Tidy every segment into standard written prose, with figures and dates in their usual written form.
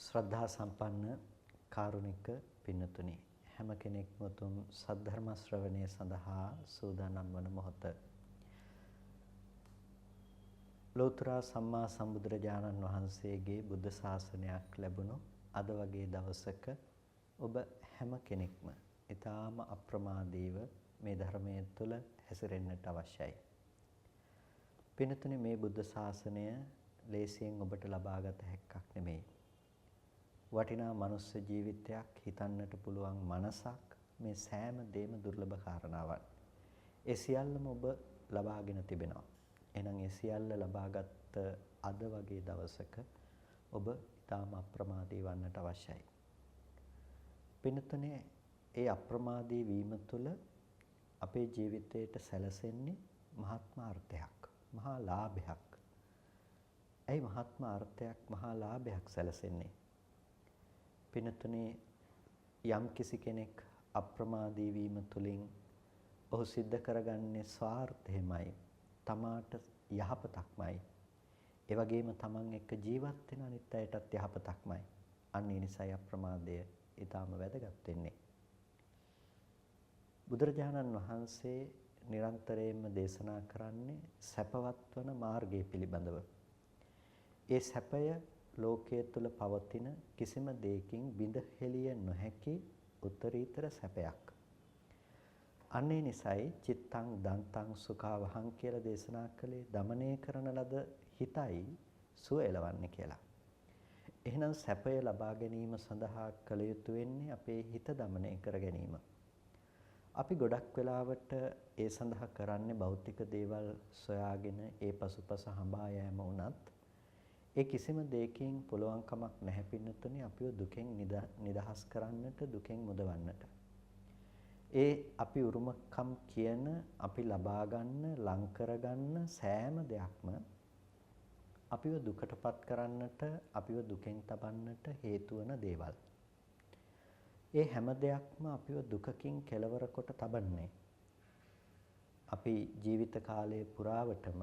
ශ්‍රද්ධා සම්පන්න කාරුණික පින්නතුනි හැම කෙනෙක්ම උතුම් සද්ධර්ම ශ්‍රවණය සඳහා සූදානම් වන මොහොත ලෝතර සම්මා සම්බුදුරජාණන් වහන්සේගේ බුද්ධ ශාසනයක් ලැබුණු අද වගේ දවසක ඔබ හැම කෙනෙක්ම ඊටාම අප්‍රමාදීව මේ ධර්මයේ තුල හැසිරෙන්නට අවශ්‍යයි. පින්නතුනි මේ බුද්ධ ශාසනය ලේසියෙන් ඔබට ලබාගත හැක්කක් නෙමෙයි. වටිනා මනුස්ස ජීවිතයක් හිතන්නට පුළුවන් මනසක් මේ සෑම දෙයක්ම දුර්ලභ කාරණාවක්. ඒ සියල්ලම ඔබ ලබාගෙන තිබෙනවා. එහෙනම් ඒ සියල්ල ලබාගත් අද වගේ දවසක ඔබ ඊටාම අප්‍රමාදී වන්නට අවශ්‍යයි. පින්නතුනේ ඒ අප්‍රමාදී වීම තුළ අපේ ජීවිතයට සැලසෙන්නේ මහත්ම අර්ථයක්, මහා ලාභයක්. ඒ මහත්ම අර්ථයක්, මහා ලාභයක් සැලසෙන්නේ පින්නතුනේ යම් කිසි කෙනෙක් අප්‍රමාදී වීම තුළින් ඔහු සිද්ධ කරගන්නේ ස්වార్థෙමයි, තමාට යහපතක්මයි. ඒ වගේම තමන් එක්ක ජීවත් වෙන අනිත් අයටත් යහපතක්මයි. අන්න ඒ නිසායි අප්‍රමාදය ඊටාම වැදගත් වෙන්නේ. බුදුරජාණන් වහන්සේ නිරන්තරයෙන්ම දේශනා කරන්නේ සැපවත් වන මාර්ගය පිළිබඳව. ඒ සැපය ලෝකයේ තුල පවතින කිසිම දෙයකින් බිඳ හෙළිය නොහැකි උත්තරීතර සැපයක්. අනේ නිසයි චිත්තං දන්තං සුඛවහං කියලා දේශනා කළේ දමණය කරන ලද හිතයි සුව එලවන්නේ කියලා. එහෙනම් සැපය ලබා ගැනීම සඳහා කළ යුතු වෙන්නේ අපේ හිත දමණය කර ගැනීම. අපි ගොඩක් වෙලාවට ඒ සඳහා කරන්නේ භෞතික දේවල් සොයාගෙන ඒ පසුපස හඹා යෑම වුණත් ඒ කිසිම දෙයකින් පුළුවන් කමක් නැහැ පින්නතුනේ අපිව දුකෙන් නිදහස් කරන්නට, දුකෙන් මුදවන්නට. ඒ අපි උරුමකම් කියන අපි ලබා ගන්න, ලං කරගන්න සෑම දෙයක්ම අපිව දුකටපත් කරන්නට, අපිව දුකෙන් තබන්නට හේතු වන දේවල්. ඒ හැම දෙයක්ම අපිව දුකකින් කෙලවර කොට තබන්නේ. අපි ජීවිත කාලය පුරාවටම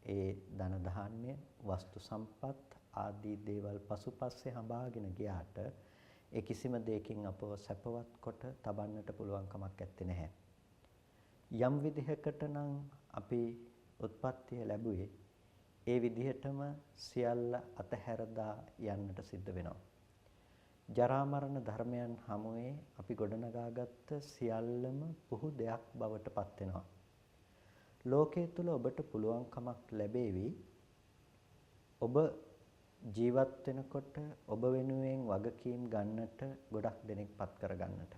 ඒ ධන ධාන්‍ය, වස්තු සම්පත් ආදී දේවල් පසුපස්සේ හඹාගෙන ගියාට ඒ කිසිම දෙයකින් අපව සැපවත් කොට තබන්නට පුළුවන් කමක් නැත්තේ නැහැ. යම් විදිහකට නම් අපි උත්පත්තිය ලැබුවේ ඒ විදිහටම සියල්ල අතහැරදා යන්නට සිද්ධ වෙනවා. ජරා මරණ ධර්මයන් හමුවේ අපි ගොඩනගාගත්ත සියල්ලම පුහු දෙයක් බවට පත් වෙනවා. ලෝකයේ තුල ඔබට පුළුවන් කමක් ලැබෙවි ඔබ ජීවත් වෙනකොට ඔබ වෙනුවෙන් වගකීම් ගන්නට ගොඩක් දෙනෙක් පත් කරගන්නට.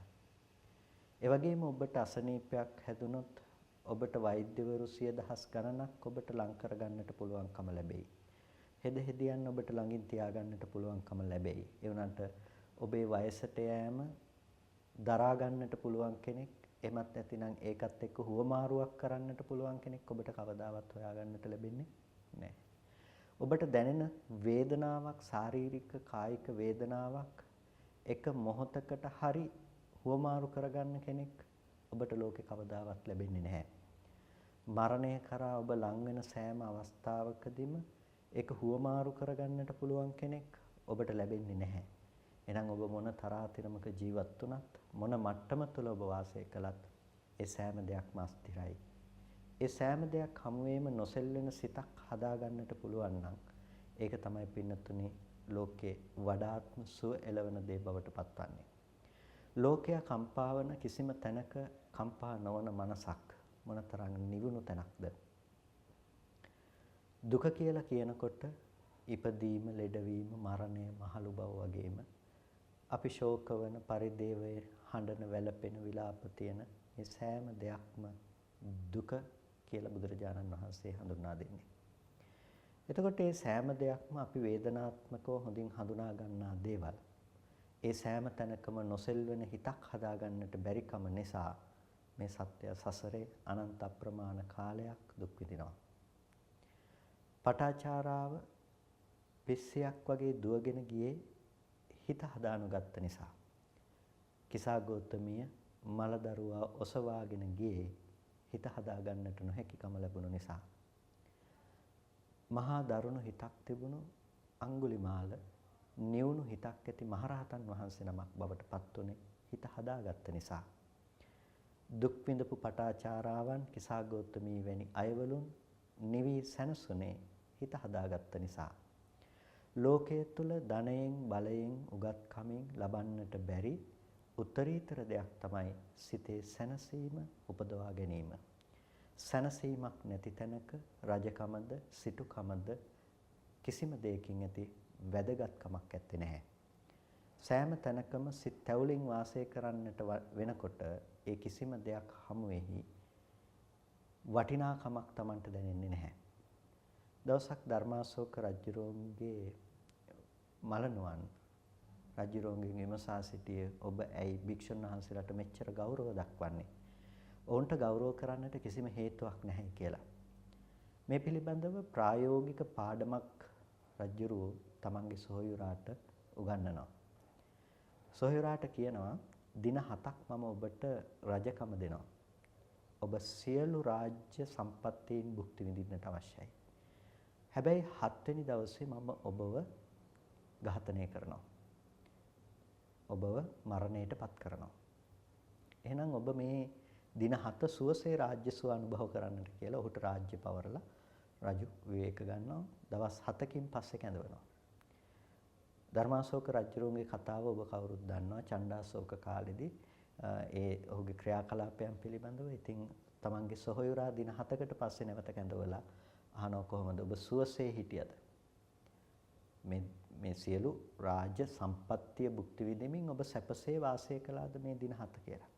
ඒ වගේම ඔබට අසනීපයක් හැදුනොත් ඔබට වෛද්‍යවරු 100,000 ගණනක් ඔබට ලං කරගන්නට පුළුවන්කම ලැබෙයි. හෙද හෙදියන් ඔබට ළඟින් තියාගන්නට පුළුවන්කම ලැබෙයි. ඒ වුණාට ඔබේ වයසට යෑම දරා ගන්නට පුළුවන් කෙනෙක්, එමත් නැතිනම් ඒකත් එක්ක හුවමාරුවක් කරන්නට පුළුවන් කෙනෙක් ඔබට කවදාවත් හොයාගන්නට ලැබෙන්නේ නැහැ. ඔබට දැනෙන වේදනාවක්, ශාරීරික කායික වේදනාවක් එක මොහොතකට හරි හුවමාරු කරගන්න කෙනෙක් ඔබට ලෝකේ කවදාවත් ලැබෙන්නේ නැහැ. මරණය කරා ඔබ ලං වෙන සෑම අවස්ථාවකදීම ඒක හුවමාරු කරගන්නට පුළුවන් කෙනෙක් ඔබට ලැබෙන්නේ නැහැ. එහෙනම් ඔබ මොන තරාතිරමක ජීවත් වුණත්, මොන මට්ටම තුල ඔබ වාසය කළත් ඒ සෑම දෙයක්ම අස්තිරයි. ඒ සෑම දෙයක් හැමුවේම නොසෙල්වෙන සිතක් හදාගන්නට පුළුවන් නම් ඒක තමයි පින්නතුනි ලෝකේ වඩාත්ම සුව එළවන දේ බවට පත්වන්නේ. ලෝකයා කම්පාවන කිසිම තැනක කම්පා නොවන මනසක් මොනතරම් නිවුණු තැනක්ද? දුක කියලා කියනකොට ඉපදීම, ලෙඩවීම, මරණය, මහලු බව වගේම අපි ශෝක වන, පරිදේවයේ හඬන, වැළපෙන, විලාප තියෙන මේ සෑම දෙයක්ම දුක කියලා බුදුරජාණන් වහන්සේ හඳුන්වා දෙන්නේ. එතකොට මේ සෑම දෙයක්ම අපි වේදනාත්මකව හොඳින් හඳුනා ගන්නා දේවල්. ඒ සෑම තැනකම නොසෙල්වෙන හිතක් හදාගන්නට බැරිකම නිසා මේ සත්‍ය සසරේ අනන්ත අප්‍රමාණ කාලයක් දුක් විඳිනවා. පටාචාරාව පිස්සයක් වගේ දුවගෙන ගියේ හිත හදානුගත්ත නිසා. කිසා ගෞතමිය මලදරුවා ඔසවාගෙන ගියේ හිත හදාගන්නට නොහැකිකම ලැබුණු නිසා. මහා දරුණු හිතක් තිබුණු අංගුලිමාල නිවුණු හිතක් ඇති මහරහතන් වහන්සේ නමක් බවට පත් උනේ හිත හදාගත්ත නිසා. දුක් විඳපු පටාචාරාවන් කිසాగෞතමී වැනි අයවලුන් නිවි සැනසුනේ හිත හදාගත්ත නිසා. ලෝකයේ තුල ධනයෙන් බලයෙන් උගත්කමින් ලබන්නට බැරි උත්තරීතර දෙයක් තමයි සිතේ සැනසීම උපදවා ගැනීම. සැනසීමක් නැති තැනක රජකමද සිටුකමද කිසිම දෙයකින් ඇති වැදගත්කමක් ඇත්තේ නැහැ. සෑම තැනකම සිත තැවුලින් වාසය කරන්නට වෙනකොට ඒ කිසිම දෙයක් හමුවේහි වටිනාකමක් Tamanට දැනෙන්නේ නැහැ. දවසක් ධර්මාශෝක රජුගේ මලනුවන් රජුගෙන් විමසා සිටියේ ඔබ ඇයි භික්ෂුන් වහන්සේලාට මෙච්චර ගෞරව දක්වන්නේ? ඔවුන්ට ගෞරව කරන්නට කිසිම හේතුවක් නැහැ කියලා. මේ පිළිබඳව ප්‍රායෝගික පාඩමක් රජුරෝ තමන්ගේ සොහොයුරාට උගන්වනවා. සොහොයුරාට කියනවා දින 7ක් මම ඔබට රජකම දෙනවා. ඔබ සියලු රාජ්‍ය සම්පත්තීන් භුක්ති විඳින්නට අවශ්‍යයි. හැබැයි 7 වෙනි දවසේ මම ඔබව ඝාතනය කරනවා. ඔබව මරණයට පත් කරනවා. එහෙනම් ඔබ මේ දින 7 සුවසේ රාජ්‍ය සුව අනුභව කරන්නට කියලා ඔහුට රාජ්‍ය පවරලා රජු විවේක ගන්නවා. දවස් 7කින් පස්සේ කැඳවනවා. ධර්මාශෝක රජුගේ කතාව ඔබ කවුරුත් දන්නවා. චණ්ඩාශෝක කාලෙදී ඒ ඔහුගේ ක්‍රියාකලාපයන් පිළිබඳව ඉතින් තමන්ගේ සොහොයුරා දින 7කට පස්සේ නැවත කැඳවලා අහනවා කොහොමද ඔබ සුවසේ හිටියද? මේ සියලු රාජ්‍ය සම්පත්තිය භුක්ති විඳින්මින් ඔබ සැපසේ වාසය කළාද මේ දින 7 කියලා.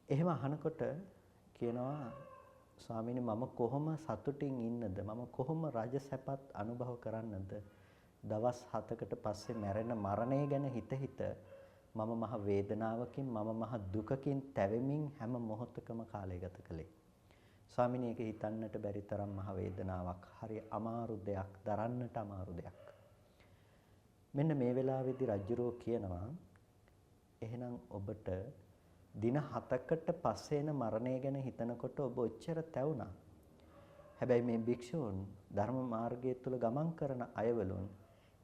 එහෙම අහනකොට කියනවා ස්වාමීනි මම කොහොම සතුටින් ඉන්නද? මම කොහොම රජ සැපත් අනුභව කරන්නද? දවස් 7කට පස්සේ මැරෙන මරණය ගැන හිත මම මහ වේදනාවකින් මම මහ දුකකින් තැවෙමින් හැම මොහොතකම කාලය ගත කළේ. ස්වාමීනි ඒක හිතන්නට බැරි තරම් මහ වේදනාවක්. හරි අමාරු දෙයක්, දරන්නට අමාරු දෙයක්. මෙන්න මේ වෙලාවේදී රජුරෝ කියනවා එහෙනම් ඔබට දින 7කට පස්සේ එන මරණය ගැන හිතනකොට ඔබ ඔච්චර තැවුණා. හැබැයි මේ භික්ෂූන් ධර්ම මාර්ගය තුල ගමන් කරන අයවලුන්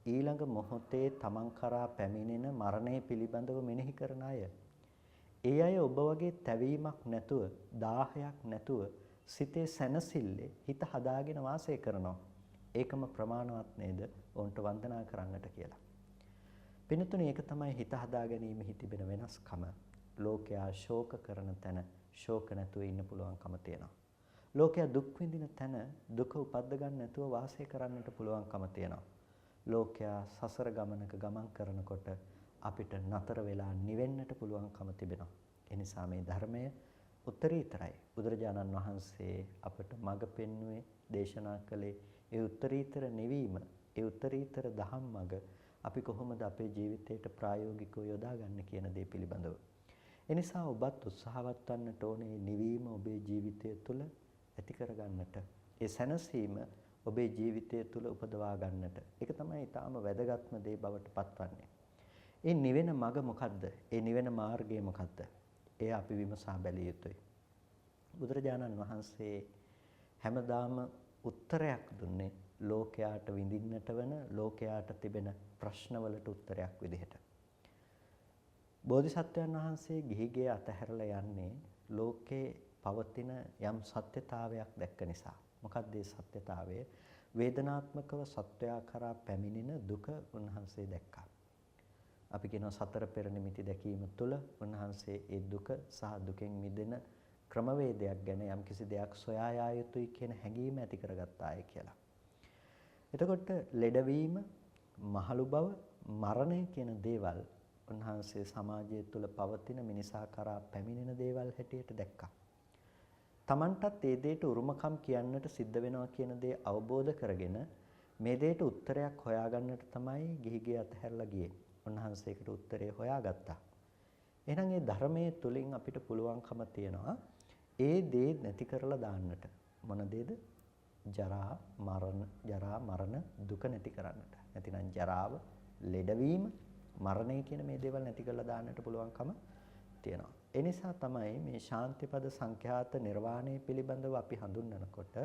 ඊළඟ මොහොතේ තමන් කරා පැමිණෙන මරණය පිළිබඳව මෙනෙහි කරන අය. ඒ අය ඔබ වගේ තැවීමක් නැතුව, දාහයක් නැතුව සිතේ සැනසille හිත හදාගෙන වාසය කරනවා. ඒකම ප්‍රමාණවත් නේද? ඔවුන්ට වන්දනා කරන්නට කියලා. පින්තුනේ ඒක තමයි හිත හදා ගැනීමෙහි තිබෙන වෙනස්කම. ලෝකයා ශෝක කරන තැන ශෝක නැතුව ඉන්න පුළුවන්කම තියෙනවා. ලෝකයා දුක් විඳින තැන දුක උපද්ද ගන්න නැතුව වාසය කරන්නට පුළුවන්කම තියෙනවා. ලෝකයා සසර ගමනක ගමන් කරනකොට අපිට නතර වෙලා නිවෙන්නට පුළුවන්කම තිබෙනවා. ඒ නිසා මේ ධර්මය උත්තරීතරයි. බුදුරජාණන් වහන්සේ අපට මඟ පෙන්වුවේ දේශනා කළේ ඒ උත්තරීතර නිවීම, ඒ උත්තරීතර දහම් මඟ අපි කොහොමද අපේ ජීවිතයට ප්‍රායෝගිකව යොදාගන්නේ කියන දේ පිළිබඳව. එනිසා ඔබත් උත්සාහවත් වන්නට ඕනේ නිවීම ඔබේ ජීවිතය තුළ ඇති කරගන්නට. ඒ සැනසීම ඔබේ ජීවිතය තුළ උපදවා ගන්නට. ඒක තමයි ඊටාම වැදගත්ම දේ බවට පත්වන්නේ. ඒ නිවෙන මඟ මොකද්ද? ඒ නිවෙන මාර්ගය මොකද්ද? ඒ අපි විමසා බැලිය යුතුයි. බුදුරජාණන් වහන්සේ හැමදාම උත්තරයක් දුන්නේ ලෝකයාට විඳින්නට වෙන ලෝකයාට තිබෙන ප්‍රශ්නවලට උත්තරයක් විදිහට. බෝධිසත්වයන් වහන්සේ ගිහිගේ අතහැරලා යන්නේ ලෝකේ පවතින යම් සත්‍යතාවයක් දැක්ක නිසා. මොකක්ද ඒ සත්‍යතාවය? වේදනාත්මකව සත්වයා කරා පැමිණෙන දුක උන්වහන්සේ දැක්කා. අපි කියනවා සතර පෙර නිමිති දැකීම තුළ උන්වහන්සේ ඒ දුක සහ දුකෙන් මිදෙන ක්‍රමවේදයක් ගැන යම්කිසි දෙයක් සොයා යා යුතුයි කියන හැඟීම ඇති කරගත්තාය කියලා. එතකොට ලෙඩවීම, මහලු බව, මරණය කියන දේවල් උන්වහන්සේ සමාජය තුළ පවතින මිනිසා කරා පැමිණෙන දේවල් හැටියට දැක්කා. Tamanටත් ඒ දෙයට උරුමකම් කියන්නට සිද්ධ වෙනවා කියන දේ අවබෝධ කරගෙන මේ දෙයට උත්තරයක් හොයාගන්නට තමයි ගිහිගේ අතහැරලා ගියේ. උන්වහන්සේකට උත්තරේ හොයාගත්තා. එහෙනම් මේ ධර්මයේ තුලින් අපිට පුළුවන්කම තියනවා ඒ දේ නැති කරලා දාන්නට. මොන දේද? ජරා මරණ දුක නැති කරන්නට. නැතිනම් ජරාව, ලෙඩවීම, මරණය කියන මේ දේවල් නැති කරලා දාන්නට පුළුවන්කම තියෙනවා. ඒ නිසා තමයි මේ ශාන්තිපද සංඛ්‍යාත නිර්වාණය පිළිබඳව අපි හඳුන්වනකොට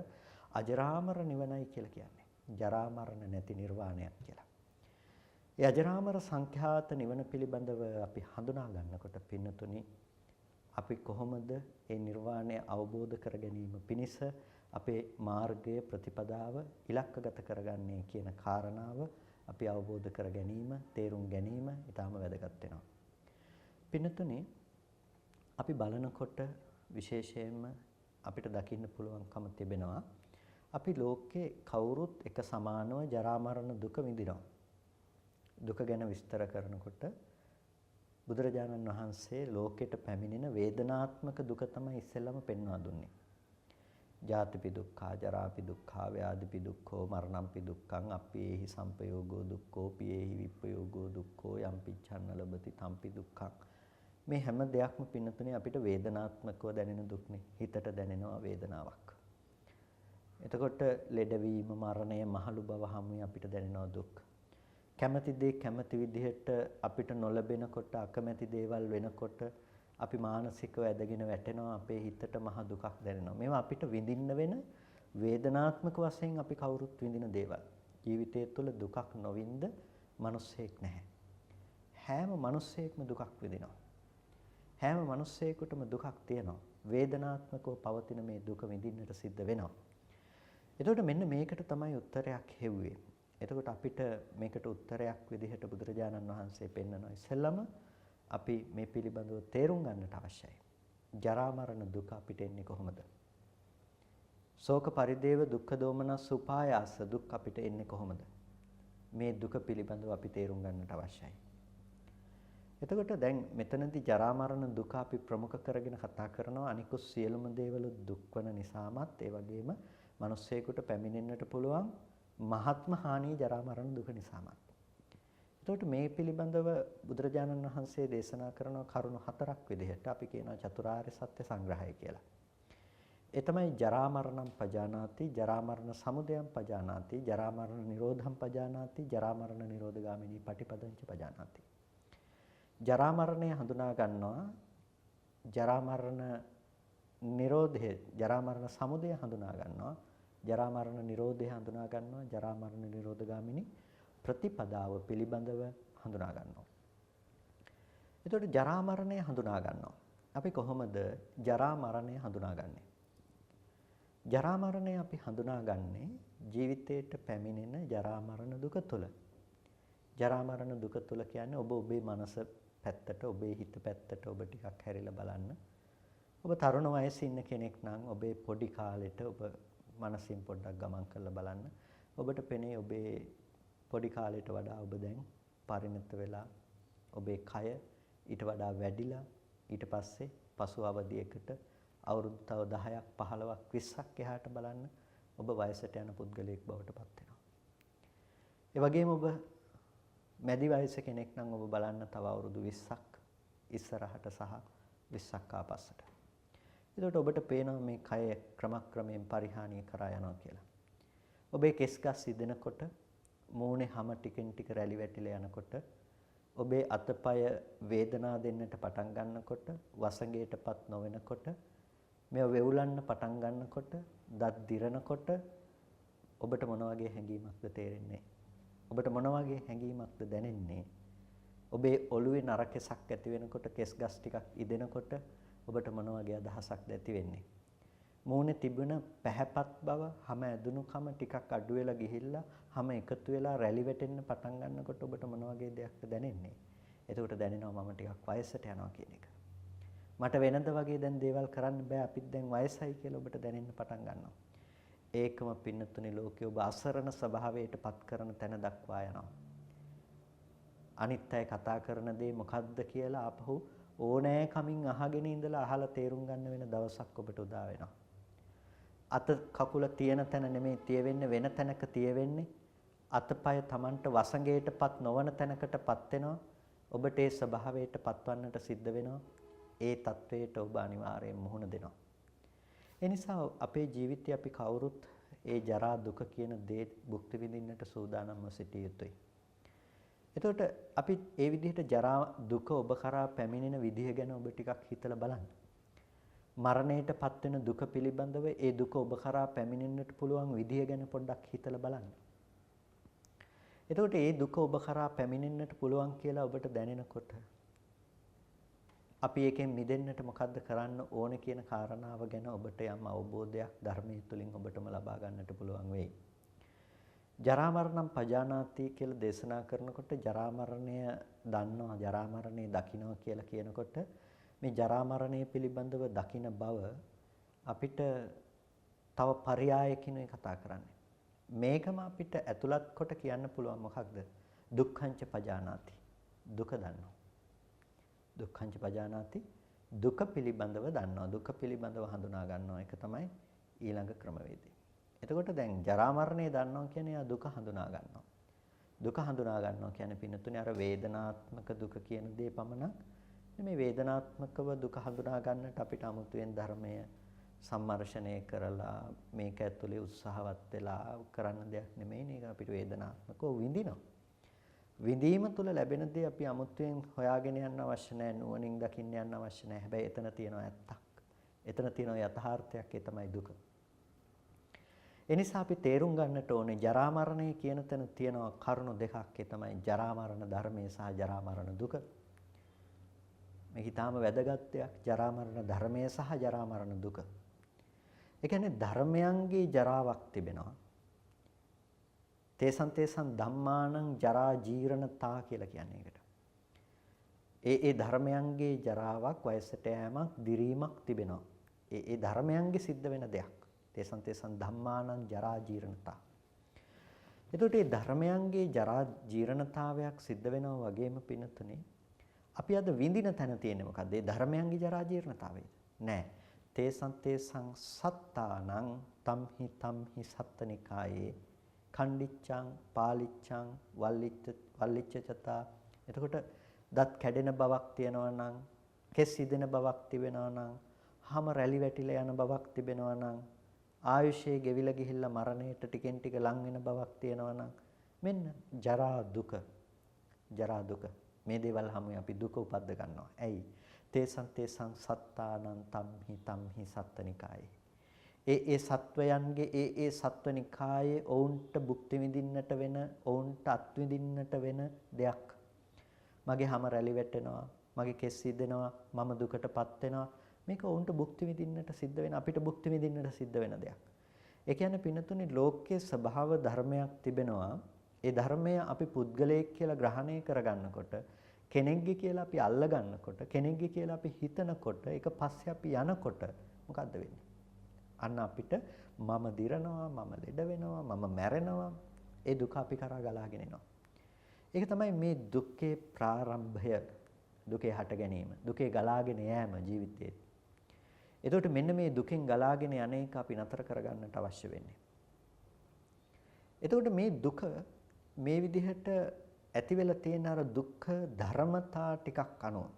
අජරාමර නිවනයි කියලා කියන්නේ. ජරා මරණ නැති නිර්වාණයක් කියලා. ඒ අජරාමර සංඛ්‍යාත නිවන පිළිබඳව අපි හඳුනා ගන්නකොට පින්නතුනි අපි කොහොමද මේ නිර්වාණය අවබෝධ කර ගැනීම පිණිස අපේ මාර්ගය ප්‍රතිපදාව ඉලක්කගත කරගන්නේ කියන කාරණාව අපි අවබෝධ කර ගැනීම, තේරුම් ගැනීම ඊටාම වැදගත් වෙනවා. පින්නතුනි අපි බලනකොට විශේෂයෙන්ම අපිට දකින්න පුළුවන්කම තිබෙනවා අපි ලෝකේ කවුරුත් එක සමානව ජරා මරණ දුක විඳිනවා. දුක ගැන විස්තර කරනකොට බුදුරජාණන් වහන්සේ ලෝකෙට පැමිණෙන වේදනාත්මක දුක තමයි ඉස්සෙල්ලම පෙන්වා දුන්නේ. ජාතිපි දුක්ඛා, ජරාපි දුක්ඛා, ව්‍යාධිපි දුක්ඛෝ, මරණම්පි දුක්ඛං, අප්පේහි සම්පයෝගෝ දුක්ඛෝ, පියේහි විප්පයෝගෝ දුක්ඛෝ, යම්පිච්ඡන්න ලබති තම්පි දුක්ඛං. මේ හැම දෙයක්ම පින්නතුනේ අපිට වේදනාත්මකව දැනෙන දුක්නේ. හිතට දැනෙනවා වේදනාවක්. එතකොට ලෙඩවීම, මරණය, මහලු බව හැමෝම අපිට දැනෙනවා දුක්. කැමැති දේ කැමැති විදිහට අපිට නොලැබෙනකොට, අකමැති දේවල් වෙනකොට අපි මානසිකව ඇදගෙන වැටෙනවා, අපේ හිතට මහ දුකක් දැනෙනවා. මේවා අපිට විඳින්න වෙන වේදනාත්මක වශයෙන් අපි කවුරුත් විඳින දේවල්. ජීවිතය තුළ දුකක් නොවින්ද මිනිස්සෙක් නැහැ. හැම මිනිස්සෙක්ම දුකක් විඳිනවා. හැම මිනිස්සෙකුටම දුකක් තියෙනවා. වේදනාත්මකව පවතින මේ දුක විඳින්නට සිද්ධ වෙනවා. එතකොට මෙන්න මේකට තමයි උත්තරයක් හෙව්වේ. එතකොට අපිට මේකට උත්තරයක් විදිහට බුදුරජාණන් වහන්සේ පෙන්වනවා ඉස්සෙල්ලම අපි මේ පිළිබඳව තේරුම් ගන්නට අවශ්‍යයි. ජරා මරණ දුක අපිට එන්නේ කොහොමද? ශෝක පරිදේව දුක්ඛ දෝමනස් උපායාස දුක් අපිට එන්නේ කොහොමද? මේ දුක පිළිබඳව අපි තේරුම් ගන්නට අවශ්‍යයි. එතකොට දැන් මෙතනදී ජරා මරණ දුක අපි ප්‍රමුඛ කරගෙන කතා කරනවා අනිකුත් සියලුම දේවල් දුක් වන නිසාමත් ඒ වගේම මිනිස්සෙකුට පැමිණෙන්නට පුළුවන් මහත්ම හානිය ජරා මරණ දුක නිසාමත්. එතකොට මේ පිළිබඳව බුදුරජාණන් වහන්සේ දේශනා කරන කරුණු හතරක් විදිහට අපි කියනවා චතුරාර්ය සත්‍ය සංග්‍රහය කියලා. ඒ තමයි ජරා මරණම් පජානාති, ජරා මරණ සමුදයම් පජානාති, ජරා මරණ නිරෝධම් පජානාති, ජරා මරණ නිරෝධගාමිනී පටිපදංච පජානාති. ජරා මරණය හඳුනා ගන්නවා, ජරා මරණ නිරෝධය, ජරා මරණ සමුදය හඳුනා ගන්නවා, ජරා මරණ නිරෝධය හඳුනා ගන්නවා, ජරා මරණ නිරෝධගාමිනී ප්‍රතිපදාව පිළිබඳව හඳුනා ගන්නවා. එතකොට ජරා මරණය හඳුනා ගන්නවා. අපි කොහොමද ජරා මරණය හඳුනාගන්නේ? ජරා මරණය අපි හඳුනාගන්නේ ජීවිතයට පැමිණෙන ජරා මරණ දුක තුළ. ජරා මරණ දුක තුළ කියන්නේ ඔබ ඔබේ මනස පැත්තට, ඔබේ හිත පැත්තට ඔබ ටිකක් හැරිලා බලන්න. ඔබ තරුණ වයසේ ඉන්න කෙනෙක් නම් ඔබේ පොඩි කාලෙට ඔබ මනසින් පොඩ්ඩක් ගමන් කරලා බලන්න. ඔබට පෙනේ ඔබේ පොඩි කාලයට වඩා ඔබ දැන් පරිණත වෙලා ඔබේ කය ඊට වඩා වැඩිලා ඊට පස්සේ පසු අවධියකට අවුරුදු තව 10ක් 15ක් 20ක් එහාට බලන්න ඔබ වයසට යන පුද්ගලයෙක් බවට පත් වෙනවා. ඒ වගේම ඔබ මැදි වයස කෙනෙක් නම් ඔබ බලන්න තව අවුරුදු 20ක් ඉස්සරහට සහ 20ක් ආපස්සට. එතකොට ඔබට පේනවා මේ කය ක්‍රමක්‍රමයෙන් පරිහානිය කරා යනවා කියලා. ඔබේ කෙස් ගස් ඉදෙනකොට මූණේ හැම ටිකෙන් ටික රැලි වැටිලා යනකොට ඔබේ අතපය වේදනා දෙන්නට පටන් ගන්නකොට වසඟයටපත් නොවෙනකොට මේව වෙවුලන්න පටන් ගන්නකොට දත් දිරනකොට ඔබට මොන වගේ හැඟීමක්ද තේරෙන්නේ? ඔබට මොන වගේ හැඟීමක්ද දැනෙන්නේ? ඔබේ ඔළුවේ නරකසක් ඇති වෙනකොට කෙස් ගස් ටිකක් ඉදෙනකොට ඔබට මොන වගේ අදහසක්ද ඇති වෙන්නේ? මූණේ තිබුණ පැහැපත් බව, හැම ඇදුණුකම ටිකක් අඩු වෙලා ගිහිල්ලා හැම එකතු වෙලා රැලි වැටෙන්න පටන් ගන්නකොට ඔබට මොන වගේ දෙයක්ද දැනෙන්නේ? එතකොට දැනෙනවා මම ටිකක් වයසට යනවා කියන එක. මට වෙනද වගේ දැන් දේවල් කරන්න බෑ, අපිත් දැන් වයසයි කියලා ඔබට දැනෙන්න පටන් ගන්නවා. ඒකම පින්නතුනේ ලෝකේ ඔබ අසරණ ස්වභාවයට පත් කරන තැන දක්වා යනවා. අනිත් අය කතා කරන දේ මොකද්ද කියලා ආපහු ඕනෑ කමින් අහගෙන ඉඳලා අහලා තේරුම් ගන්න වෙන දවසක් ඔබට උදා වෙනවා. අත කකුල තියෙන තැන නෙමෙයි තියෙවෙන්නේ, වෙන තැනක තියෙවෙන්නේ. අතපය Tamanට වසඟයටපත් නොවන තැනකටපත් වෙනවා. ඔබට ඒ ස්වභාවයට පත්වන්නට සිද්ධ වෙනවා. ඒ தത്വයට ඔබ අනිවාර්යයෙන් මුහුණ දෙනවා. ඒ නිසා අපේ ජීවිතේ අපි කවුරුත් ඒ ජරා දුක කියන දේ භුක්ති විඳින්නට සූදානම්ව සිටිය යුතුයි. එතකොට අපි ඒ විදිහට ජරා දුක ඔබ කරා පැමිණෙන විදිහ ගැන ඔබ ටිකක් හිතලා බලන්න. මරණයටපත් වෙන දුක පිළිබඳව ඒ දුක ඔබ කරා පැමිණෙන්නට පුළුවන් විදිහ ගැන පොඩ්ඩක් හිතලා බලන්න. එතකොට මේ දුක ඔබ කරා පැමිණෙන්නට පුළුවන් කියලා ඔබට දැනෙනකොට අපි එකෙන් මිදෙන්නට මොකද්ද කරන්න ඕනේ කියන කාරණාව ගැන ඔබට යම් අවබෝධයක් ධර්මයේ තුලින් ඔබටම ලබා ගන්නට පුළුවන් වෙයි. ජරා මරණම් පජානාති කියලා දේශනා කරනකොට ජරා මරණය දන්නවා ජරා මරණය දකින්නවා කියලා කියනකොට මේ ජරා මරණය පිළිබඳව දකින බව අපිට තව පරයයකින් කතා කරන්නේ. මේකම අපිට ඇතුළත් කොට කියන්න පුළුවන් මොකක්ද? දුක්ඛංච පජානාති. දුක දන්නවා. දුක්ඛංච පජානාති දුක පිළිබඳව දන්නවා. දුක පිළිබඳව හඳුනා ගන්නවා. ඒක තමයි ඊළඟ ක්‍රමවේදය. එතකොට දැන් ජරා මරණය දන්නවා කියන්නේ ආ දුක හඳුනා ගන්නවා. දුක හඳුනා ගන්නවා කියන්නේ පින්නතුනේ අර වේදනාත්මක දුක කියන දේ පමණක් මේ වේදනාත්මකව දුක හඳුනා ගන්නට අපිට 아무තුවෙන් ධර්මය සම්මර්ෂණය කරලා මේක ඇතුලේ උත්සාහවත් වෙලා කරන්න දෙයක් නෙමෙයි නේද අපිට වේදනාත්මකව විඳිනවා. විඳීම තුළ ලැබෙන දේ අපි 아무තුවෙන් හොයාගෙන යන්න අවශ්‍ය නැහැ නුවණින් දකින්න යන්න අවශ්‍ය නැහැ. හැබැයි එතන තියෙනවා ඇත්තක්. එතන තියෙනවා යථාර්ථයක් ඒ තමයි දුක. එනිසා අපි තේරුම් ගන්නට ඕනේ ජරා මරණය කියන තැන තියෙනවා කරුණු දෙකක්. ඒ තමයි ජරා මරණ ධර්මය සහ ජරා මරණ දුක. මේක ඊටාම වැදගත් දෙයක්. ජරා මරණ ධර්මය සහ ජරා මරණ දුක. ඒ කියන්නේ ධර්මයන්ගේ ජරාවක් තිබෙනවා. තේසං ධම්මානං ජරා ජීරණතා කියලා කියන්නේ ඒකට. ඒ ධර්මයන්ගේ ජරාවක් වයසට යෑමක් දිරීමක් තිබෙනවා. ඒ ධර්මයන්ගේ සිද්ධ වෙන දෙයක්. තේසං ධම්මානං ජරා ජීරණතා. එතකොට මේ ධර්මයන්ගේ ජරා ජීරණතාවයක් සිද්ධ වෙනවා වගේම පිනතුනේ අපි අද විඳින තැන තියෙන්නේ මොකද්ද? ඒ ධර්මයන්ගේ ජරා ජීර්ණතාවයද? නෑ. තේසං සත්තානං තම්හි සත්තනිකායේ ඛණ්ඩිච්ඡං පාලිච්ඡං වල්ලිච්ඡචතා. එතකොට දත් කැඩෙන බවක් තියෙනවා නම්, කෙස් ඉදෙන බවක් තිබෙනවා නම්, හම රැලි වැටිලා යන බවක් තිබෙනවා නම්, ආයුෂයේ ගෙවිලා ගිහිල්ලා මරණයට ටිකෙන් ටික ලං වෙන බවක් තියෙනවා නම් මෙන්න ජරා දුක. ජරා දුක. මේ දේවල් හැමෝම අපි දුක උපද්ද ගන්නවා. ඇයි? තේසං සත්තානං තම්හි සත්තනිකායේ. ඒ සත්වයන්ගේ ඒ සත්වනිකායේ ඔවුන්ට භුක්ති විඳින්නට වෙන, ඔවුන්ට අත් විඳින්නට වෙන දෙයක්. මගේ හැම රැලි වැටෙනවා, මගේ කෙස් සිදෙනවා, මම දුකටපත් වෙනවා. මේක ඔවුන්ට භුක්ති විඳින්නට සිද්ධ වෙන, අපිට භුක්ති විඳින්නට සිද්ධ වෙන දෙයක්. ඒ කියන්නේ පින්නතුනේ ලෝකයේ ස්වභාව ධර්මයක් තිබෙනවා. ඒ ධර්මය අපි පුද්ගලයෙක් කියලා ග්‍රහණය කරගන්නකොට, කෙනෙක්ගේ කියලා අපි අල්ල ගන්නකොට, කෙනෙක්ගේ කියලා අපි හිතනකොට, ඒක පස්සේ අපි යනකොට මොකද්ද වෙන්නේ? අන්න අපිට මම දිරනවා, මම ලෙඩ වෙනවා, මම මැරෙනවා. ඒ දුක අපි කරා ගලාගෙන එනවා. ඒක තමයි මේ දුක්ඛේ ප්‍රාරම්භය, දුකේ හට ගැනීම, දුකේ ගලාගෙන යෑම ජීවිතයේ. එතකොට මෙන්න මේ දුකෙන් ගලාගෙන යන එක අපි නතර කරගන්නට අවශ්‍ය වෙන්නේ. එතකොට මේ දුක මේ විදිහට ඇති වෙලා තියෙන අර දුක්ඛ ධර්මතා ටිකක් අනුව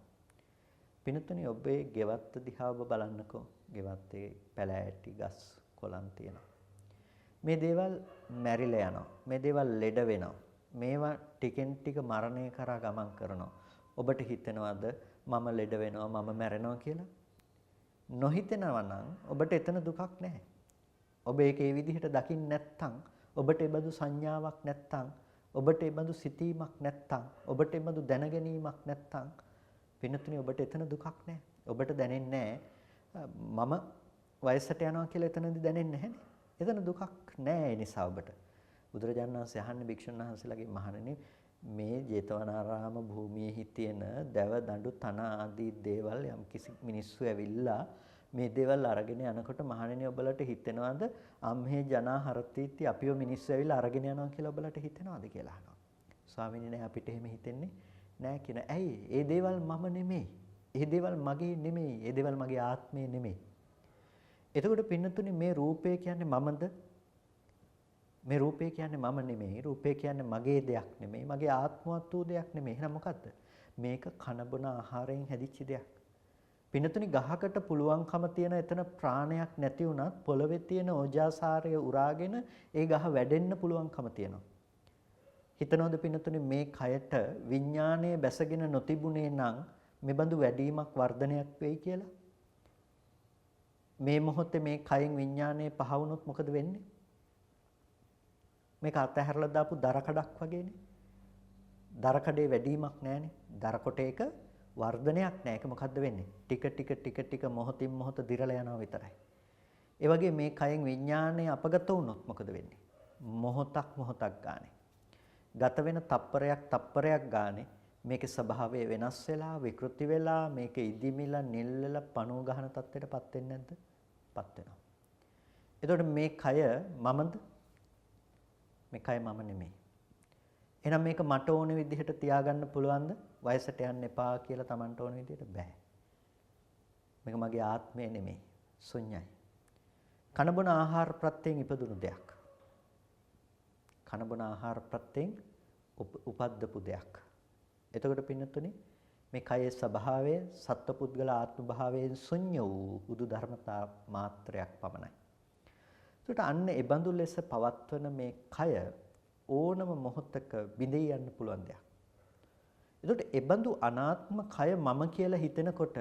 පිනතුනේ ඔබේ ගෙවත්ත දිහා ඔබ බලන්නකෝ. ගෙවත්තේ පැලෑටි ගස් කොළන් තියෙනවා. මේ දේවල් මැරිලා යනවා. මේ දේවල් ලෙඩ වෙනවා. මේවා ටිකෙන් ටික මරණය කරා ගමන් කරනවා. ඔබට හිතෙනවද මම ලෙඩ වෙනවා, මම මැරෙනවා කියලා? නොහිතෙනවා නම් ඔබට එතන දුකක් නැහැ. ඔබ ඒක ඒ විදිහට දකින්න නැත්නම්, ඔබට ඒ බඳු සංඥාවක් නැත්නම්, ඔබට ඒ බඳු සිතීමක් නැත්නම්, ඔබට ඒ බඳු දැනගැනීමක් නැත්නම් පින්නතුනේ ඔබට එතන දුකක් නැහැ. ඔබට දැනෙන්නේ මම වයසට යනවා කියලා එතනදී දැනෙන්නේ නැහැනේ. එතන දුකක් නැහැ ඒ නිසා ඔබට. බුදුරජාණන් වහන්සේ අහන්නේ භික්ෂුන් වහන්සේලාගේ මහණෙනි මේ ජේතවනාරාම භූමියේ තියෙන දැව දඬු තන ආදී දේවල් යම් කිසි මිනිස්සු ඇවිල්ලා මේ දේවල් අරගෙන යනකොට මහණෙනි ඔබලට හිතෙනවද අම්හේ ජනා හරතිති අපිව මිනිස්සු ඇවිල්ලා අරගෙන යනවා කියලා ඔබලට හිතෙනවද කියලා අහනවා. ස්වාමීනි නෑ අපිට එහෙම හිතෙන්නේ නෑ කියන. ඇයි? ඒ දේවල් මම නෙමෙයි. ඒ දේවල් මගේ නෙමෙයි. ඒ දේවල් මගේ ආත්මේ නෙමෙයි. එතකොට පින්නතුනේ මේ රූපය කියන්නේ මමද? මේ රූපය කියන්නේ මම නෙමෙයි. රූපය කියන්නේ මගේ දෙයක් නෙමෙයි. මගේ ආත්මවත් වූ දෙයක් නෙමෙයි. එහෙනම් මොකද්ද? මේක කන බොන ආහාරයෙන් හැදිච්ච දෙයක්. පින්නතුනි ගහකට පුළුවන්කම තියෙන එතන ප්‍රාණයක් නැති වුණත් පොළවේ තියෙන ඕජාසාරය උරාගෙන ඒ ගහ වැඩෙන්න පුළුවන්කම තියෙනවා. හිතනවද පින්නතුනි මේ කයට විඥානයේ බැසගෙන නොතිබුණේ නම් මෙබඳු වැඩිමක් වර්ධනයක් වෙයි කියලා? මේ මොහොතේ මේ කයෙන් විඥානයේ පහ වුණොත් මොකද වෙන්නේ? මේක අතහැරලා දාපු දර කඩක් වගේනේ. දර කඩේ වැඩිමක් නැහැනේ. දර කොටේක වර්ධනයක් නැහැ. ඒක මොකද්ද වෙන්නේ? ටික මොහොතින් මොහොත දිරලා යනවා විතරයි. ඒ වගේ මේ කයෙන් විඥානය අපගත වුණොත් මොකද වෙන්නේ? මොහොතක් ගානේ. ගත වෙන තප්පරයක් ගානේ මේකේ ස්වභාවය වෙනස් වෙලා විකෘති වෙලා මේක ඉදිමිලා නිල් වෙලා පණුව ගහන තත්ත්වයටපත් වෙන්නේ නැද්ද? පත් වෙනවා. එතකොට මේ කය මමද? මේ කය මම නෙමෙයි. එහෙනම් මේක මට ඕන විදිහට තියාගන්න පුළුවන්ද? වයසට යන්න එපා කියලා Tamanට ඕන විදිහට බෑ. මේක මගේ ආත්මය නෙමෙයි. ශුන්‍යයි. කනබුන ආහාර ප්‍රත්‍යයෙන් ඉපදුණු දෙයක්. කනබුන ආහාර ප්‍රත්‍යයෙන් උපද්දපු දෙයක්. එතකොට පින්නතුනි මේ කයේ ස්වභාවය සත්පුද්ගල ආත්ම භාවයෙන් ශුන්‍ය වූ බුදු ධර්මතා මාත්‍රයක් පමණයි. ඒකට අන්න ඒ බඳු ලෙස පවත්වන මේ කය ඕනම මොහොතක බිඳී යන්න පුළුවන් දෙයක්. ඒකට ඒ බඳු අනාත්ම කය මම කියලා හිතෙනකොට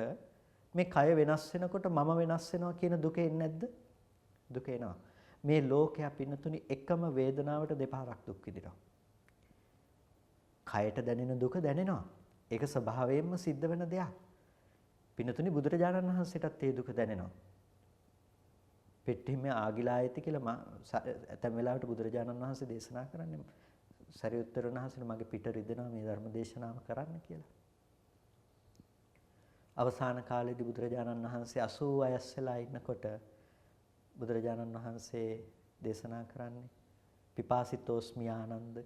මේ කය වෙනස් වෙනකොට මම වෙනස් වෙනවා කියන දුක එන්නේ නැද්ද? දුක එනවා. මේ ලෝකයා පින්නතුනි එකම වේදනාවට දෙපාරක් දුක් විඳිනවා. කයට දැනෙන දුක දැනෙනවා. ඒක ස්වභාවයෙන්ම සිද්ධ වෙන දෙයක්. පින්නතුනි බුදුරජාණන් වහන්සේටත් ඒ දුක දැනෙනවා. පෙට්ටිම ආගිලායති කියලා ඇතැම් වෙලාවට බුදුරජාණන් වහන්සේ දේශනා කරන්නේ සරියුත්තර වහන්සේ මගේ පිට රිදෙනවා මේ ධර්ම දේශනාව කරන්න කියලා. අවසාන කාලේදී බුදුරජාණන් වහන්සේ 80 වයස් වෙලා ඉන්නකොට බුදුරජාණන් වහන්සේ දේශනා කරන්නේ පිපාසිතෝස්මි ආනන්ද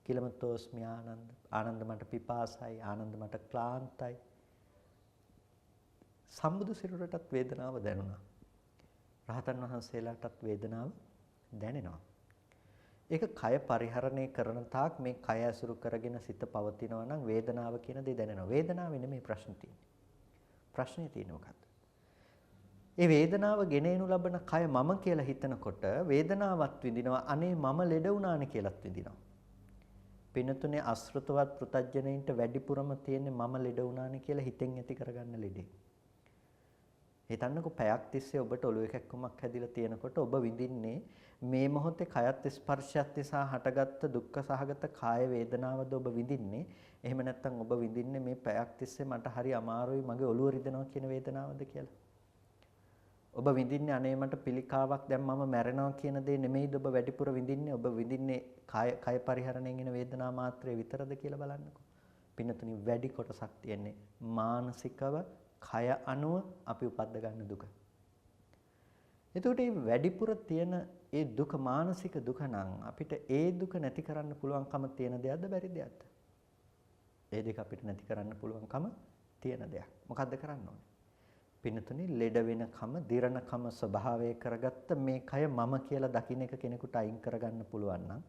කිලමතෝස්මි ආනන්ද ආනන්ද මට පිපාසයි ආනන්ද මට ක්ලාන්තයි. සම්බුදු සිරුරටත් වේදනාව දැනුණා. රහතන් වහන්සේලාටත් වේදනාව දැනෙනවා. ඒක කය පරිහරණය කරන තාක් මේ කය ඇසුරු කරගෙන සිත පවතිනවා නම් වේදනාව කියන දේ දැනෙනවා. වේදනාවේ නෙමෙයි ප්‍රශ්නේ තියෙන්නේ. ප්‍රශ්නේ තියෙන්නේ මොකද්ද? ඒ වේදනාව ගෙනෙනු ලබන කය මම කියලා හිතනකොට වේදනාවක් විඳිනවා. අනේ මම ලෙඩ වුණානේ කියලාත් විඳිනවා. පිනතුනේ අසෘතවත් පෘතජ්ජනයින්ට වැඩිපුරම තියෙන්නේ මම ලෙඩ වුණානේ කියලා හිතෙන් ඇති කරගන්න ලෙඩේ. හිතන්නකෝ පැයක් තිස්සේ ඔබට ඔළුව කැක්කමක් හැදිලා තියෙනකොට ඔබ විඳින්නේ මේ මොහොතේ කයත් ස්පර්ශයත් නිසා හටගත්ත දුක්ඛ සහගත කාය වේදනාවද ඔබ විඳින්නේ. එහෙම නැත්නම් ඔබ විඳින්නේ මේ පැයක් තිස්සේ මට හරි අමාරුයි මගේ ඔළුව රිදෙනවා කියන වේදනාවද කියලා. ඔබ විඳින්නේ අනේ මට පිළිකාවක් දැන් මම මැරෙනවා කියන දේ නෙමෙයිද ඔබ වැඩිපුර විඳින්නේ. ඔබ විඳින්නේ කය පරිහරණයෙන් එන වේදනා මාත්‍රේ විතරද කියලා බලන්නකෝ. පින්නතුනි වැඩි කොටසක් තියෙන්නේ මානසිකව කය අනුව අපි උපද්ද ගන්න දුක. එතකොට මේ වැඩිපුර තියෙන ඒ දුක මානසික දුක නම් අපිට ඒ දුක නැති කරන්න පුළුවන්කම තියෙන දෙයක්ද බැරි දෙයක්ද? ඒ දෙක අපිට නැති කරන්න පුළුවන්කම තියෙන දෙයක්. මොකද්ද කරන්න ඕනේ? පින්නතුනි ලෙඩ වෙනකම, දිරණකම ස්වභාවය කරගත්ත මේ කය මම කියලා දකින්න එක කෙනෙකුට අයින් කරගන්න පුළුවන් නම්,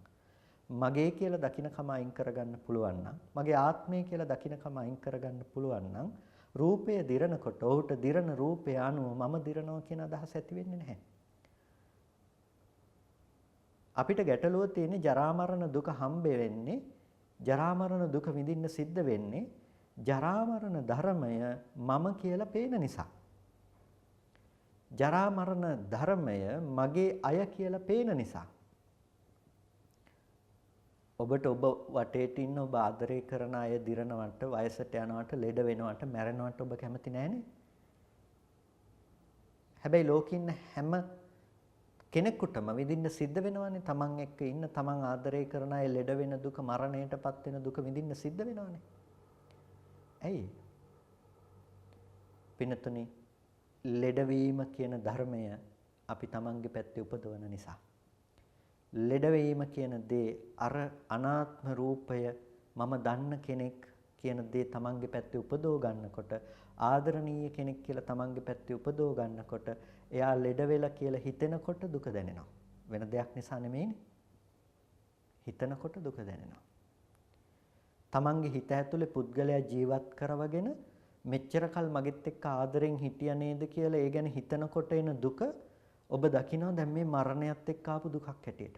මගේ කියලා දකින්නකම අයින් කරගන්න පුළුවන් නම්, මගේ ආත්මය කියලා දකින්නකම අයින් කරගන්න පුළුවන් නම් රූපය දිරනකොට ඔහුට දිරන රූපය අනුව මම දිරනවා කියන අදහස ඇති වෙන්නේ නැහැ. අපිට ගැටලුව තියෙන්නේ ජරා මරණ දුක හම්බ වෙන්නේ, ජරා මරණ දුක විඳින්න සිද්ධ වෙන්නේ ජරා මරණ ධර්මය මම කියලා පේන නිසා. ජරා මරණ ධර්මය මගේ අය කියලා පේන නිසා. ඔබට ඔබ වටේට ඉන්න ඔබ ආදරය කරන අය දිරනවට, වයසට යනවට, ලෙඩ වෙනවට, මැරෙනවට ඔබ කැමති නැහනේ. හැබැයි ලෝකෙ ඉන්න හැම කෙනෙකුටම විඳින්න සිද්ධ වෙනවානේ. තමන් එක්ක ඉන්න තමන් ආදරය කරන අය ලෙඩ වෙන දුක, මරණයටපත් වෙන දුක විඳින්න සිද්ධ වෙනවානේ. ඇයි? පින්නතුනි ලෙඩවීම කියන ධර්මය අපි තමන්ගේ පැත්තේ උපදවන නිසා. ලෙඩවීම කියන දේ අර අනාත්ම රූපය මම දන්න කෙනෙක් කියන දේ තමන්ගේ පැත්තේ උපදව ගන්නකොට, ආදරණීය කෙනෙක් කියලා තමන්ගේ පැත්තේ උපදව ගන්නකොට එයා ලෙඩ වෙලා කියලා හිතෙනකොට දුක දැනෙනවා. වෙන දෙයක් නිසා නෙමෙයිනේ. හිතනකොට දුක දැනෙනවා. තමන්ගේ හිත ඇතුලේ පුද්ගලයා ජීවත් කරවගෙන මෙච්චර කල් මගෙත් එක්ක ආදරෙන් හිටියා නේද කියලා ඒ ගැන හිතනකොට එන දුක ඔබ දකිනවා දැන් මේ මරණයත් එක්ක ආපු දුකක් හැටියට.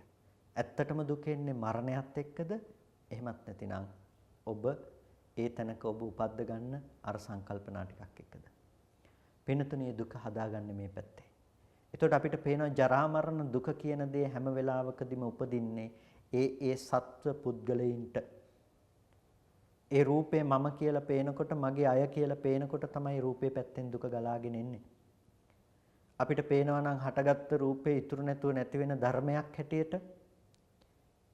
ඇත්තටම දුක එන්නේ මරණයත් එක්කද? එහෙමත් නැතිනම් ඔබ ඒ තැනක ඔබ උපද්ද ගන්න අර සංකල්පනා ටිකක් එක්කද? පින්නතුණියේ දුක හදාගන්නේ මේ පැත්තේ. එතකොට අපිට පේනවා ජරා මරණ දුක කියන දේ හැම වෙලාවකදීම උපදින්නේ ඒ සත්ව පුද්ගලයින්ට ඒ රූපේ මම කියලා පේනකොට මගේ අය කියලා පේනකොට තමයි රූපේ පැත්තෙන් දුක ගලාගෙන එන්නේ. අපිට පේනවා නම් හටගත්තු රූපේ ඉතුරු නැතුව නැති වෙන ධර්මයක් හැටියට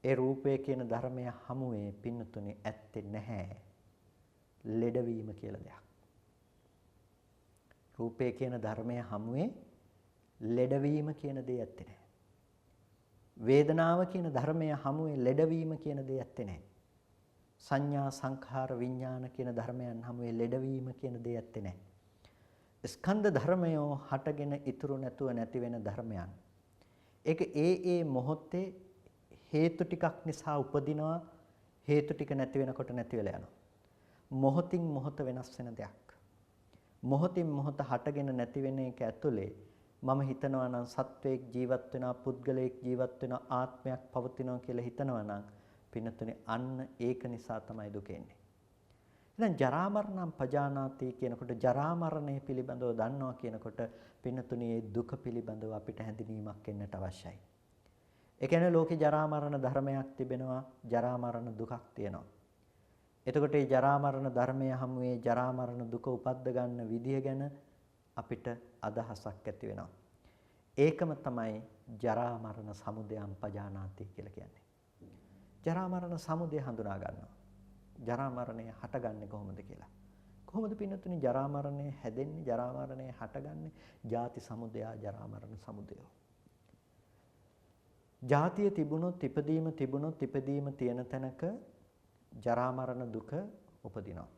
ඒ රූපය කියන ධර්මය හමුවේ පින්නතුනේ ඇත්තේ නැහැ. ලෙඩවීම කියලා දෙයක්. රූපය කියන ධර්මය හමුවේ ලෙඩවීම කියන දේ ඇත්තේ නැහැ. වේදනාව කියන ධර්මය හමුවේ ලෙඩවීම කියන දේ ඇත්තේ නැහැ. සංඥා සංඛාර විඥාන කියන ධර්මයන් හමුවේ ලෙඩවීම කියන දේ ඇත්තේ නැහැ. ස්කන්ධ ධර්මයෝ හටගෙන ඉතුරු නැතුව නැති වෙන ධර්මයන්. ඒක ඒ මොහොතේ හේතු ටිකක් නිසා උපදිනවා. හේතු ටික නැති වෙනකොට නැති වෙලා යනවා. මොහොතින් මොහොත වෙනස් වෙන දෙයක්. මොහොතින් මොහොත හටගෙන නැති වෙන එක ඇතුලේ මම හිතනවා නම් සත්වයක් ජීවත් වෙනවා, පුද්ගලයෙක් ජීවත් වෙනවා, ආත්මයක් පවතිනවා කියලා හිතනවා නම් පින්නතුනේ අන්න ඒක නිසා තමයි දුක එන්නේ. දැන් ජරා මරණම් පජානාති කියනකොට ජරා මරණය පිළිබඳව දන්නවා කියනකොට පින්නතුනේ මේ දුක පිළිබඳව අපිට හැඳිනීමක් එන්නට අවශ්‍යයි. ඒ කියන්නේ ලෝකේ ජරා මරණ ධර්මයක් තිබෙනවා, ජරා මරණ දුකක් තියෙනවා. එතකොට මේ ජරා මරණ ධර්මය හැමුවේ ජරා මරණ දුක උපද්ද ගන්න විදිය ගැන අපිට අදහසක් ඇති වෙනවා. ඒකම තමයි ජරා මරණ සමුදයම් පජානාති කියලා කියන්නේ. ජරා මරණ සමුදය හඳුනා ගන්නවා. ජරා මරණය හටගන්නේ කොහොමද කියලා. කොහොමද පින්නතුනි ජරා මරණය හැදෙන්නේ? ජරා මරණය හටගන්නේ ජාති සමුදය, ජරා මරණ සමුදය. ජාතිය තිබුණොත් ඉපදීම තියෙන තැනක ජරා මරණ දුක උපදිනවා.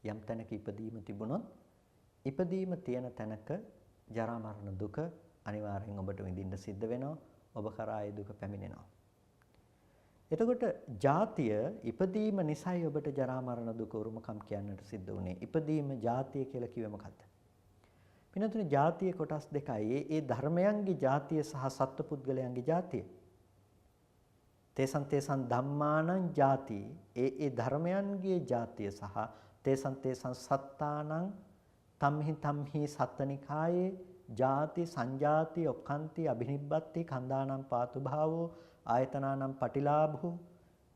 යම් තැනක ඉපදීම තිබුණොත් ඉපදීම තියෙන තැනක ජරා මරණ දුක අනිවාර්යෙන් ඔබට විඳින්න සිද්ධ වෙනවා. ඔබ කරා ඒ දුක පැමිණෙනවා. එතකොට ජාතිය ඉපදීම නිසායි ඔබට ජරා මරණ දුක උරුමකම් කියන්නට සිද්ධ වුනේ. ඉපදීම ජාතිය කියලා කිව්වේ මොකද්ද? පින්නතුනේ ජාතිය කොටස් දෙකයි. ඒ ධර්මයන්ගේ ජාතිය සහ සත්පුද්ගලයන්ගේ ජාතිය. තේසං ධම්මානං ජාති. ඒ ධර්මයන්ගේ ජාතිය සහ තේසං සත්තානං තම්හි සත්තනිකායේ ජාති සංජාති ඔක්칸ති අබිනිබ්බත්ති කන්දානම් පාතු භාවෝ ආයතනානම් පටිලාභෝ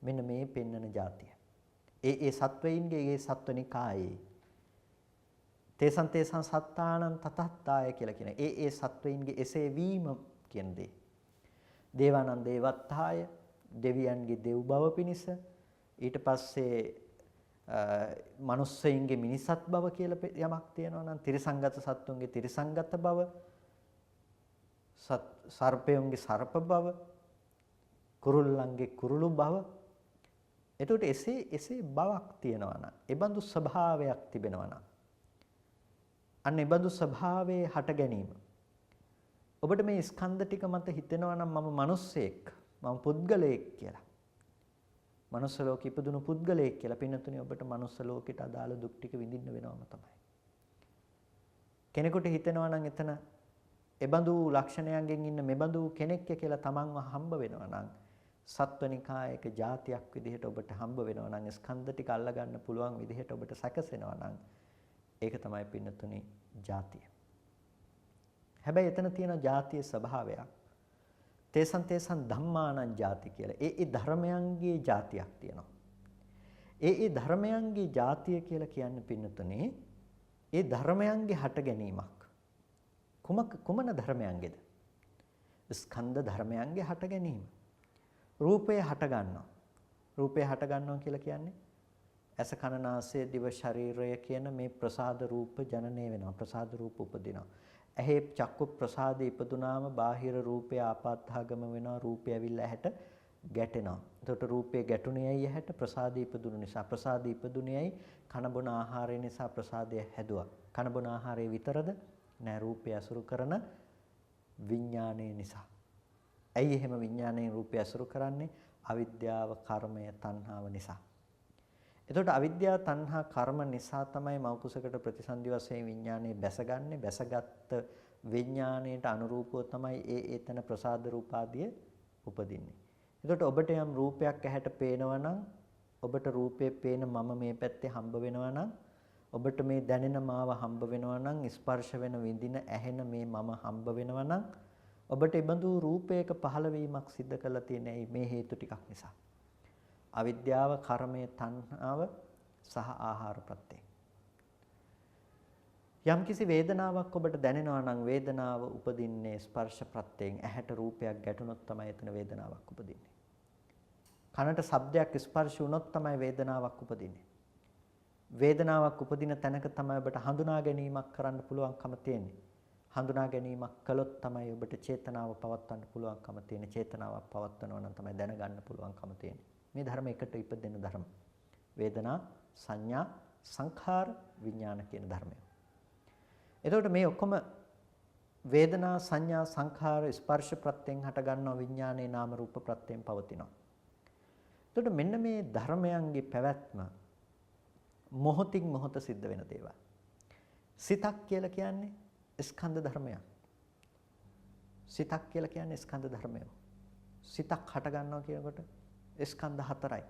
මෙන්න මේ පෙන්නන જાතිය. ඒ සත්වයින්ගේ ඒ සත්වනිකායේ තේසං සත්තානං තතත්තාය කියලා කියන ඒ සත්වයින්ගේ එසේ වීම කියන දේ. දේවානං දේවත්තාය දෙවියන්ගේ දෙව් බව පිණිස ඊට පස්සේ මනුස්සයින්ගේ මිනිසත් බව කියලා යමක් තියෙනවා නම් තිරිසංගත සත්තුන්ගේ තිරිසංගත බව සර්පයන්ගේ සර්ප බව කුරුල්ලන්ගේ කුරුළු බව. එතකොට එසේ බවක් තියෙනවා නම් ඒ බඳු ස්වභාවයක් තිබෙනවා නම් අන්න ඒ බඳු ස්වභාවයේ හට ගැනීම ඔබට මේ ස්කන්ධ ටික මත හිතෙනවා නම් මම මිනිස්සෙක් මම පුද්ගලයෙක් කියලා. මනුස්ස ලෝකෙ ඉපදුණු පුද්ගලයෙක් කියලා පින්නතුනේ ඔබට මනුස්ස ලෝකෙට අදාළ දුක් ටික විඳින්න වෙනවම තමයි. කෙනෙකුට හිතෙනවා නම් එතන එබඳු ලක්ෂණයන්ගෙන් ඉන්න මෙබඳු කෙනෙක් කියලා තමන්ව හම්බ වෙනවා නම් සත්වනිකායක જાතියක් විදිහට ඔබට හම්බ වෙනවා නම් ස්කන්ධ ටික අල්ල ගන්න පුළුවන් විදිහට ඔබට සැකසෙනවා නම් ඒක තමයි පින්නතුනේ જાතිය. හැබැයි එතන තියෙන જાතියේ ස්වභාවයක් තේසං ධම්මානං ಜಾති කියලා. ඒ ධර්මයන්ගේ જાතියක් තියෙනවා. ඒ ධර්මයන්ගේ જાතිය කියලා කියන්නේ පින්නතුනේ ඒ ධර්මයන්ගේ හට ගැනීමක්. කුමන ධර්මයන්ගේද? ස්කන්ධ ධර්මයන්ගේ හට ගැනීම. රූපය හට ගන්නවා. රූපය හට ගන්නවා කියලා කියන්නේ ඇස කන නාසය දිව ශරීරය කියන මේ ප්‍රසාද රූප ජනනය වෙනවා. ප්‍රසාද රූප උපදිනවා. ඇහි චක්කු ප්‍රසාදේ ඉපදුනාම බාහිර රූපය ආපත්‍යාගම වෙනවා. රූපය ඇවිල්ලා ඇහැට ගැටෙනවා. එතකොට රූපය ගැටුණේයි ඇහැට ප්‍රසාදේ ඉපදුණු නිසා. ප්‍රසාදේ ඉපදුණේයි කන බොන ආහාරය නිසා ප්‍රසාදය හැදුවා. කන බොන ආහාරය විතරද? නෑ, රූපය අසුරු කරන විඥානය නිසා. ඇයි එහෙම විඥාණයෙන් රූපය අසුරු කරන්නේ? අවිද්‍යාව, කර්මය, තණ්හාව නිසා. එතකොට අවිද්‍යාව, තණ්හා, කර්ම නිසා තමයි මෞකුසකට ප්‍රතිසන්දි වශයෙන් විඥානය බැසගන්නේ. බැසගත් විඥාණයට අනුරූපව තමයි ඒතන ප්‍රසාද රූපාදිය උපදින්නේ. එතකොට ඔබට යම් රූපයක් ඇහැට පේනවා නම් ඔබට රූපේ පේන මම මේ පැත්තේ හම්බ වෙනවා නම් ඔබට මේ දැනෙන මාව හම්බ වෙනවා නම් ස්පර්ශ වෙන විඳින ඇහෙන මේ මම හම්බ වෙනවා නම් ඔබට ඉබඳු රූපයක පහළවීමක් සිද්ධ කරලා තියෙන්නේ මේ හේතු ටිකක් නිසා. අවිද්‍යාව, කර්මය, තණ්හාව සහ ආහාර ප්‍රත්‍යය. යම්කිසි වේදනාවක් ඔබට දැනෙනවා නම් වේදනාව උපදින්නේ ස්පර්ශ ප්‍රත්‍යයෙන්. ඇහැට රූපයක් ගැටුණොත් තමයි එතන වේදනාවක් උපදින්නේ. කනට ශබ්දයක් ස්පර්ශ වුණොත් තමයි වේදනාවක් උපදින්නේ. වේදනාවක් උපදින තැනක තමයි ඔබට හඳුනා ගැනීමක් කරන්න පුළුවන්කම තියෙන්නේ. හඳුනා ගැනීමක් කළොත් තමයි ඔබට චේතනාව පවත්වන්න පුළුවන්කම තියෙන්නේ. චේතනාවක් පවත්වනවා නම් තමයි දැනගන්න පුළුවන්කම තියෙන්නේ. මේ ධර්ම එකට ඉපදෙන ධර්ම. වේදනා, සංඥා, සංඛාර, විඥාන කියන ධර්මය. එතකොට මේ ඔක්කොම වේදනා, සංඥා, සංඛාර, ස්පර්ශ ප්‍රත්‍යයෙන් හට ගන්නවා විඥානයේ නාම රූප ප්‍රත්‍යයෙන් පවතිනවා. එතකොට මෙන්න මේ ධර්මයන්ගේ පැවැත්ම මොහොතින් මොහොත සිද්ධ වෙන දේවල්. සිතක් කියලා කියන්නේ ස්කන්ධ ධර්මයක්. සිතක් කියලා කියන්නේ ස්කන්ධ ධර්මයක්. සිතක් හට ගන්නවා කියනකොට ස්කන්ධ හතරයි.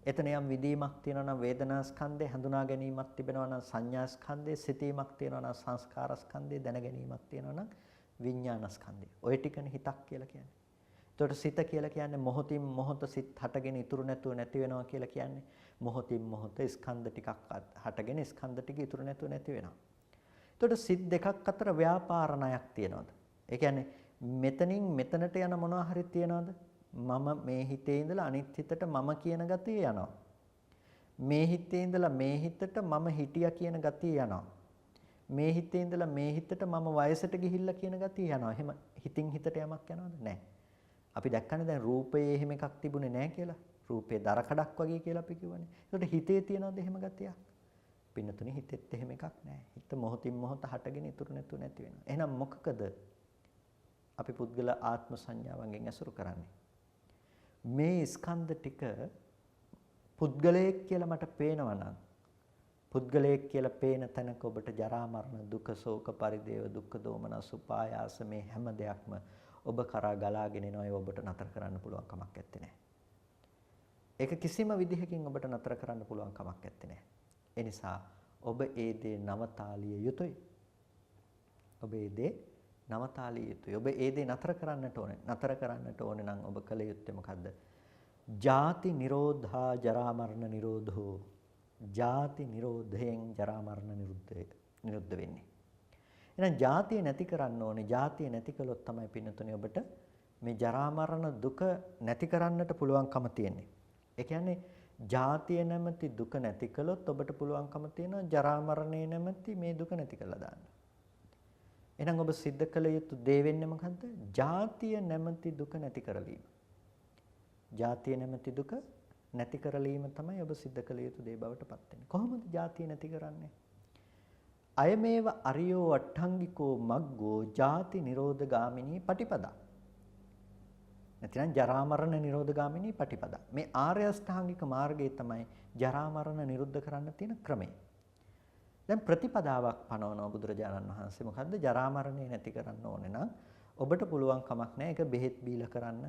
එතන යම් විදීමක් තියෙනවා නම් වේදනා ස්කන්ධේ, හඳුනා ගැනීමක් තිබෙනවා නම් සංඥා ස්කන්ධේ, සිතීමක් තියෙනවා නම් සංස්කාර ස්කන්ධේ, දැන ගැනීමක් තියෙනවා නම් විඥාන ස්කන්ධේ. ඔය ටිකනේ හිතක් කියලා කියන්නේ. එතකොට සිත කියලා කියන්නේ මොහොතින් මොහොත සිත් හටගෙන ඉතුරු නැතුව නැති වෙනවා කියලා කියන්නේ. මොහොතින් මොහොත ස්කන්ධ ටිකක් හටගෙන ස්කන්ධ ටික ඉතුරු නැතුව නැති වෙනවා. එතකොට සිත් දෙකක් අතර ව්‍යාපාර ණයක් තියෙනවද? ඒ කියන්නේ මෙතනින් මෙතනට යන මොනවා හරි තියෙනවද? මම මේ හිතේ ඉඳලා අනිත් හිතට මම කියන ගතිය යනවා. මේ හිතේ ඉඳලා මේ හිතට මම හිටියා කියන ගතිය යනවා. මේ හිතේ ඉඳලා මේ හිතට මම වයසට ගිහිල්ලා කියන ගතිය යනවා. එහෙම හිතින් හිතට යමක් යනවද? නැහැ. අපි දැක්කනේ දැන් රූපයේ එහෙම එකක් තිබුණේ නැහැ කියලා. රූපේ දර කඩක් වගේ කියලා අපි කිව්වනේ. ඒකට හිතේ තියනවද එහෙම ගතියක්? පින්නතුනේ හිතෙත් එහෙම එකක් නැහැ. හිත මොහොතින් මොහොත හටගෙන ඉතුරු නැතුව නැති වෙනවා. එහෙනම් මොකකද අපි පුද්ගල ආත්ම සංඥාවන්ගෙන් ඇසුරු කරන්නේ? මේ ස්කන්ධ ටික පුද්ගලයෙක් කියලා මට පේනවා නම් පුද්ගලයෙක් කියලා පේන තැනක ඔබට ජරා මරණ දුක ශෝක පරිදේව දුක්ඛ දෝමනස් උපායාස මේ හැම දෙයක්ම ඔබ කරා ගලාගෙන එනවා. ඒ ඔබට නතර කරන්න පුළුවන් කමක් නැත්තේ. ඒක කිසිම විදිහකින් ඔබට නතර කරන්න පුළුවන් කමක් නැත්තේ. ඒ නිසා ඔබ ඒ දේ නවතාලිය යුතුයි. ඔබ ඒ දේ නවතාලිය යුතුයි. ඔබ ඒ දේ නතර කරන්නට ඕනේ. නතර කරන්නට ඕනේ නම් ඔබ කළ යුත්තේ මොකද්ද? ජාති නිරෝධා ජරා මරණ නිරෝධෝ. ජාති නිරෝධයෙන් ජරා මරණ නිරුද්ධ වෙන්නේ. එහෙනම් ජාතිය නැති කරන්න ඕනේ. ජාතිය නැති කළොත් තමයි පින්නතුනේ ඔබට මේ ජරා මරණ දුක නැති කරන්නට පුළුවන්කම තියෙන්නේ. ඒ කියන්නේ ජාතිය නැමැති දුක නැති කළොත් ඔබට පුළුවන්කම තියෙනවා ජරා මරණය නැමැති මේ දුක නැති කරලා දාන්න. එහෙනම් ඔබ සිද්ධ කළ යුතු දේ වෙන්නේ මොකද්ද? ජාතිය නැමැති දුක නැති කරලීම. ජාතිය නැමැති දුක නැති කරලීම තමයි ඔබ සිද්ධ කළ යුතු දේ බවට පත් වෙන්නේ. කොහොමද ජාතිය නැති කරන්නේ? අයමේව අරියෝ අට්ඨංගිකෝ මග්ගෝ ජාති නිරෝධ ගාමිනී පටිපදා. නැත්නම් ජරා මරණ නිරෝධ ගාමිනී පටිපදා. මේ ආර්ය අෂ්ටාංගික මාර්ගය තමයි ජරා මරණ නිරුද්ධ කරන්න තියෙන ක්‍රමය. දැන් ප්‍රතිපදාවක් පනවනවා බුදුරජාණන් වහන්සේ. මොකද්ද? ජරා මරණය නැති කරන්න ඕනේ නම් ඔබට පුළුවන් කමක් නැහැ ඒක බෙහෙත් බීලා කරන්න.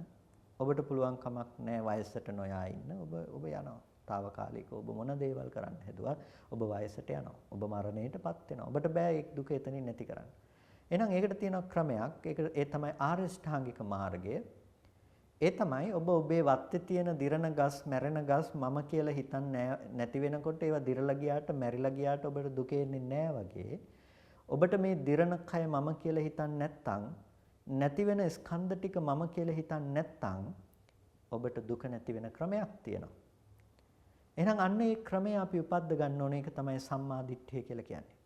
ඔබට පුළුවන් කමක් නැහැ වයසට නොයා ඉන්න. ඔබ යනවා. තාවකාලිකව ඔබ මොන දේවල් කරන්න හැදුවත් ඔබ වයසට යනවා. ඔබ මරණයටපත් වෙනවා. ඔබට බෑ ඒ දුක එතනින් නැති කරන්න. එහෙනම් ඒකට තියෙන ක්‍රමයක්. ඒ තමයි ආර්ය අෂ්ටාංගික මාර්ගය. ඒ තමයි ඔබ ඔබේ වත්තේ තියෙන දිරණ ගස්, මැරෙන ගස් මම කියලා හිතන්නේ නැති වෙනකොට ඒවා දිරලා ගියාට, මැරිලා ගියාට ඔබට දුක එන්නේ නැහැ වගේ. ඔබට මේ දිරණ කය මම කියලා හිතන්නේ නැත්නම්, නැති වෙන ස්කන්ධ ටික මම කියලා හිතන්නේ නැත්නම් ඔබට දුක නැති වෙන ක්‍රමයක් තියෙනවා. එහෙනම් අන්න ඒ ක්‍රමය අපි උපද්ද ගන්න ඕනේ. ඒක තමයි සම්මා දිට්ඨිය කියලා කියන්නේ.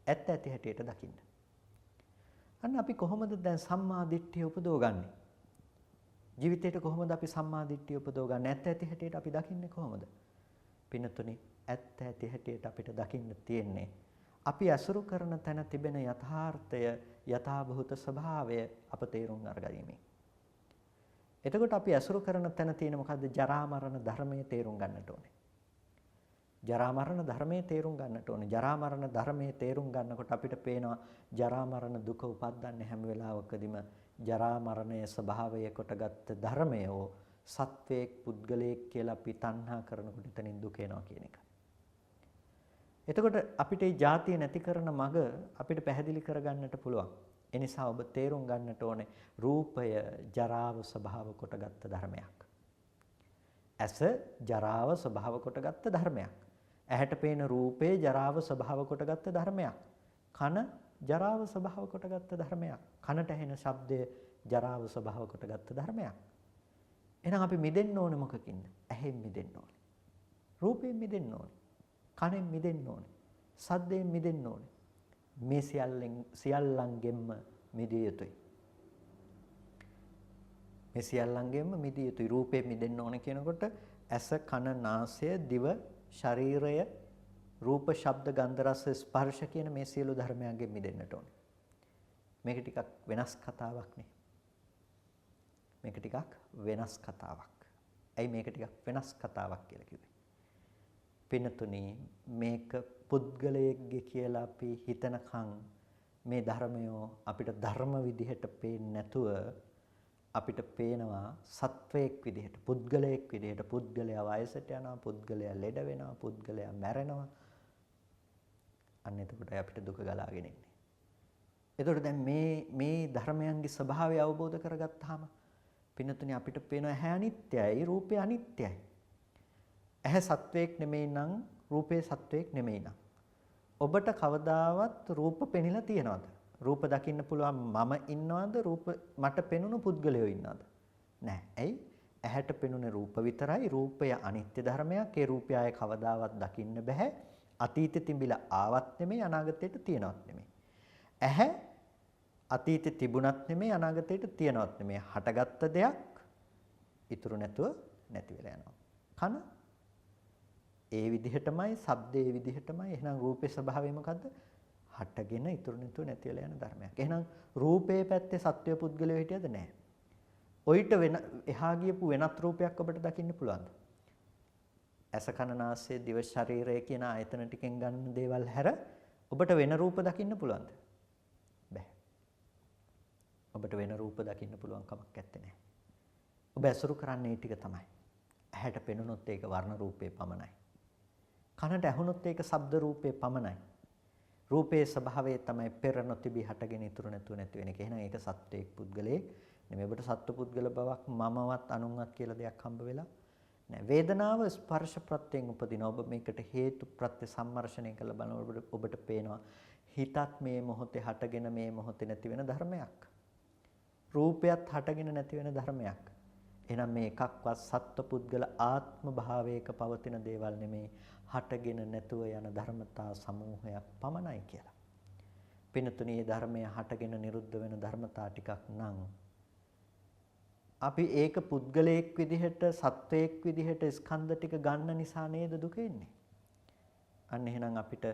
ඇත්ත ඇති හැටියට දකින්න. අන්න අපි කොහොමද දැන් සම්මා දිට්ඨිය උපදවගන්නේ? ජීවිතේට කොහොමද අපි සම්මා දිට්ඨිය උපදවගන්නේ? ඇත්ත ඇති හැටියට අපි දකින්නේ කොහොමද? පින්නතුනි, ඇත්ත ඇති හැටියට අපිට දකින්න තියෙන්නේ අපි අසුරු කරන තැන තිබෙන යථාර්ථය, යථාභූත ස්වභාවය අප තේරුම් අරගනිමින්. එතකොට අපි අසුරු කරන තැන තියෙන මොකද්ද? ජරා මරණ ධර්මයේ තේරුම් ගන්නට ඕනේ. ජරා මරණ ධර්මයේ තේරුම් ගන්නට ඕනේ. ජරා මරණ ධර්මයේ තේරුම් ගන්නකොට අපිට පේනවා ජරා මරණ දුක උපද්දන්නේ හැම වෙලාවකදීම ජරා මරණයේ ස්වභාවය කොටගත් ධර්මයෝ සත්වයක් පුද්ගලයෙක් කියලා අපි තණ්හා කරනකොට එතනින් දුක එනවා කියන එක. එතකොට අපිට මේ ජාතිය නැති කරන මඟ අපිට පැහැදිලි කරගන්නට පුළුවන්. ඒ නිසා ඔබ තේරුම් ගන්නට ඕනේ රූපය ජරාව ස්වභාව කොටගත් ධර්මයක්. ඇස ජරාව ස්වභාව කොටගත් ධර්මයක්. ඇහැට පේන රූපේ ජරාව ස්වභාව කොටගත් ධර්මයක්. කන ජරාව ස්වභාව කොටගත් ධර්මයක්. කනට ඇහෙන ශබ්දය ජරාව ස්වභාව කොටගත් ධර්මයක්. එහෙනම් අපි මිදෙන්න ඕනේ මොකකින්ද? ඇහෙන් මිදෙන්න ඕනේ. රූපයෙන් මිදෙන්න ඕනේ. කනෙන් මිදෙන්න ඕනේ. සද්දයෙන් මිදෙන්න ඕනේ. මේ සියල්ලංගෙන්ම මිදිය යුතුයි. මේ සියල්ලංගෙන්ම මිදිය යුතුයි. රූපයෙන් මිදෙන්න ඕනේ කියනකොට ඇස, කන, නාසය, දිව, ශරීරය, රූප, ශබ්ද, ගන්ධ, රස, ස්පර්ශ කියන මේ සියලු ධර්මයන්ගෙන් මිදෙන්නට ඕනේ. මේක ටිකක් වෙනස් කතාවක් නේ. මේක ටිකක් වෙනස් කතාවක්. ඇයි මේක ටිකක් වෙනස් කතාවක් කියලා කිව්වේ? පින්නතුනි මේක පුද්ගලයෙක්ගේ කියලා අපි හිතනකම් මේ ධර්මය අපිට ධර්ම විදිහට පේන්නේ නැතුව අපිට පේනවා සත්වයක් විදිහට, පුද්ගලයෙක් විදිහට. පුද්ගලයා වයසට යනවා, පුද්ගලයා ලෙඩ වෙනවා, පුද්ගලයා මැරෙනවා. අන්න එතකොට අපිට දුක ගලාගෙන එන්නේ. එතකොට දැන් මේ ධර්මයන්ගේ ස්වභාවය අවබෝධ කරගත්තාම පින්නතුනි අපිට පේන ඇහැ අනිත්‍යයි, රූපය අනිත්‍යයි. ඇහැ සත්වයක් නෙමෙයි නම් රූපේ සත්වයක් නෙමෙයි නම් ඔබට කවදාවත් රූප පෙනිලා තියනවද? රූප දකින්න පුළුවන් මම ඉන්නවද? රූප මට පෙනුණු පුද්ගලයෝ ඉන්නවද? නැහැ. ඇයි? ඇහැට පෙනුනේ රූප විතරයි. රූපය අනිත්‍ය ධර්මයක්. ඒ රූපය ආයේ කවදාවත් දකින්න බෑ. අතීතෙ තිබිලා ආවත් නෙමෙයි, අනාගතයට තියනවත් නෙමෙයි. ඇහැ අතීතෙ තිබුණත් නෙමෙයි, අනාගතයට තියනවත් නෙමෙයි. හටගත්ත දෙයක් ඉතුරු නැතුව නැති වෙලා යනවා. කන ඒ විදිහටමයි, ශබ්දේ ඒ විදිහටමයි. එහෙනම් රූපේ ස්වභාවය මොකද්ද? හටගෙන ඉතුරු නැතුව නැති වෙලා යන ධර්මයක්. එහෙනම් රූපේ පැත්තේ සත්වය පුද්ගලයෝ හිටියද? නැහැ. ඔయిత වෙන එහා ගියපු වෙනත් රූපයක් ඔබට දකින්න පුළුවන්ද? ඇස, කන, නාසය, දිව, ශරීරය කියන ආයතන ටිකෙන් ගන්න දේවල් හැර ඔබට වෙන රූප දකින්න පුළුවන්ද? බැහැ. ඔබට වෙන රූප දකින්න පුළුවන් කමක් නැත්තේ. ඔබ ඇසුරු කරන්නේ මේ ටික තමයි. ඇහැට පෙනුනොත් ඒක වර්ණ රූපේ පමණයි. කනට ඇහුනොත් ඒක ශබ්ද රූපේ පමණයි. රූපේ ස්වභාවය තමයි පෙර නොතිබී හටගෙන ඉතුරු නැතුව නැති වෙන එක. එහෙනම් ඒක සත්වයක් පුද්ගලයෙක් නෙමෙයි. ඔබට සත්ව පුද්ගල බවක් මමවත් අනුන්වත් කියලා දෙයක් හම්බ වෙලා නැහැ. වේදනාව ස්පර්ශ ප්‍රත්‍යයෙන් උපදින. ඔබ මේකට හේතු ප්‍රත්‍ය සම්මර්ෂණය කළ බලනකොට ඔබට පේනවා හිතත් මේ මොහොතේ හටගෙන මේ මොහොතේ නැති වෙන ධර්මයක්. රූපයත් හටගෙන නැති වෙන ධර්මයක්. එහෙනම් මේ එකක්වත් සත්ව පුද්ගල ආත්ම භාවයක පවතින දේවල් නෙමේ. හටගෙන නැතුව යන ධර්මතා සමූහයක් පමණයි කියලා. පින්තුණී මේ ධර්මය හටගෙන නිරුද්ධ වෙන ධර්මතා ටිකක් නම් අපි ඒක පුද්ගලයෙක් විදිහට, සත්වයෙක් විදිහට ස්කන්ධ ටික ගන්න නිසා නේද දුක එන්නේ. අන්න එහෙනම් අපිට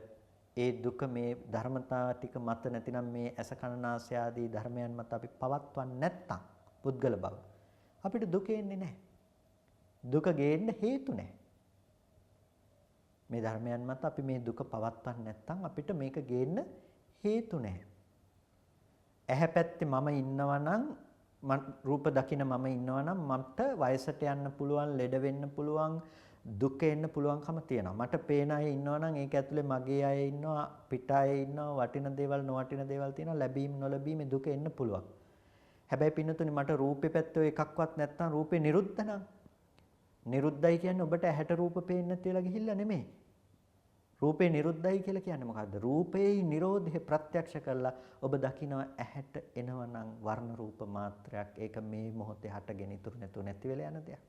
ඒ දුක මේ ධර්මතා ටික මත නැතිනම් මේ ඇස කන නාසය ආදී ධර්මයන් මත අපි පවත්වන්නේ නැත්තම් පුද්ගල බව අපිට දුක එන්නේ නැහැ. දුක ගේන්න හේතු නැහැ. මේ ධර්මයන් මත අපි මේ දුක පවත්වන්නේ නැත්තම් අපිට මේක ගේන්න හේතු නැහැ. ඇහැ පැත්තේ මම ඉන්නවා නම්, රූප දකින මම ඉන්නවා නම් මට වයසට යන්න පුළුවන්, ලෙඩ වෙන්න පුළුවන්, දුක එන්න පුළුවන්කම තියෙනවා. මට පේන අය ඉන්නවා නම් ඒක ඇතුලේ මගේ අය ඉන්නවා, පිට අය ඉන්නවා, වටින දේවල් නොවටින දේවල් තියෙනවා, ලැබීම් නොලැබීම් දුක එන්න පුළුවන්. හැබැයි පින්නතුනි මට රූපේ පැත්තේ එකක්වත් නැත්තම් රූපේ නිරුද්ධ නම්, නිරුද්ධයි කියන්නේ ඔබට ඇහැට රූප පේන්නේ නැතිලා ගිහිල්ලා නෙමෙයි. රූපේ නිරුද්ධයි කියලා කියන්නේ මොකද්ද? රූපේ නිරෝධය ප්‍රත්‍යක්ෂ කරලා ඔබ දකිනවා ඇහැට එනවනම් වර්ණ රූප මාත්‍රයක්. ඒක මේ මොහොතේ හටගෙන ඉතුරු නැතුව නැති වෙලා යන දෙයක්.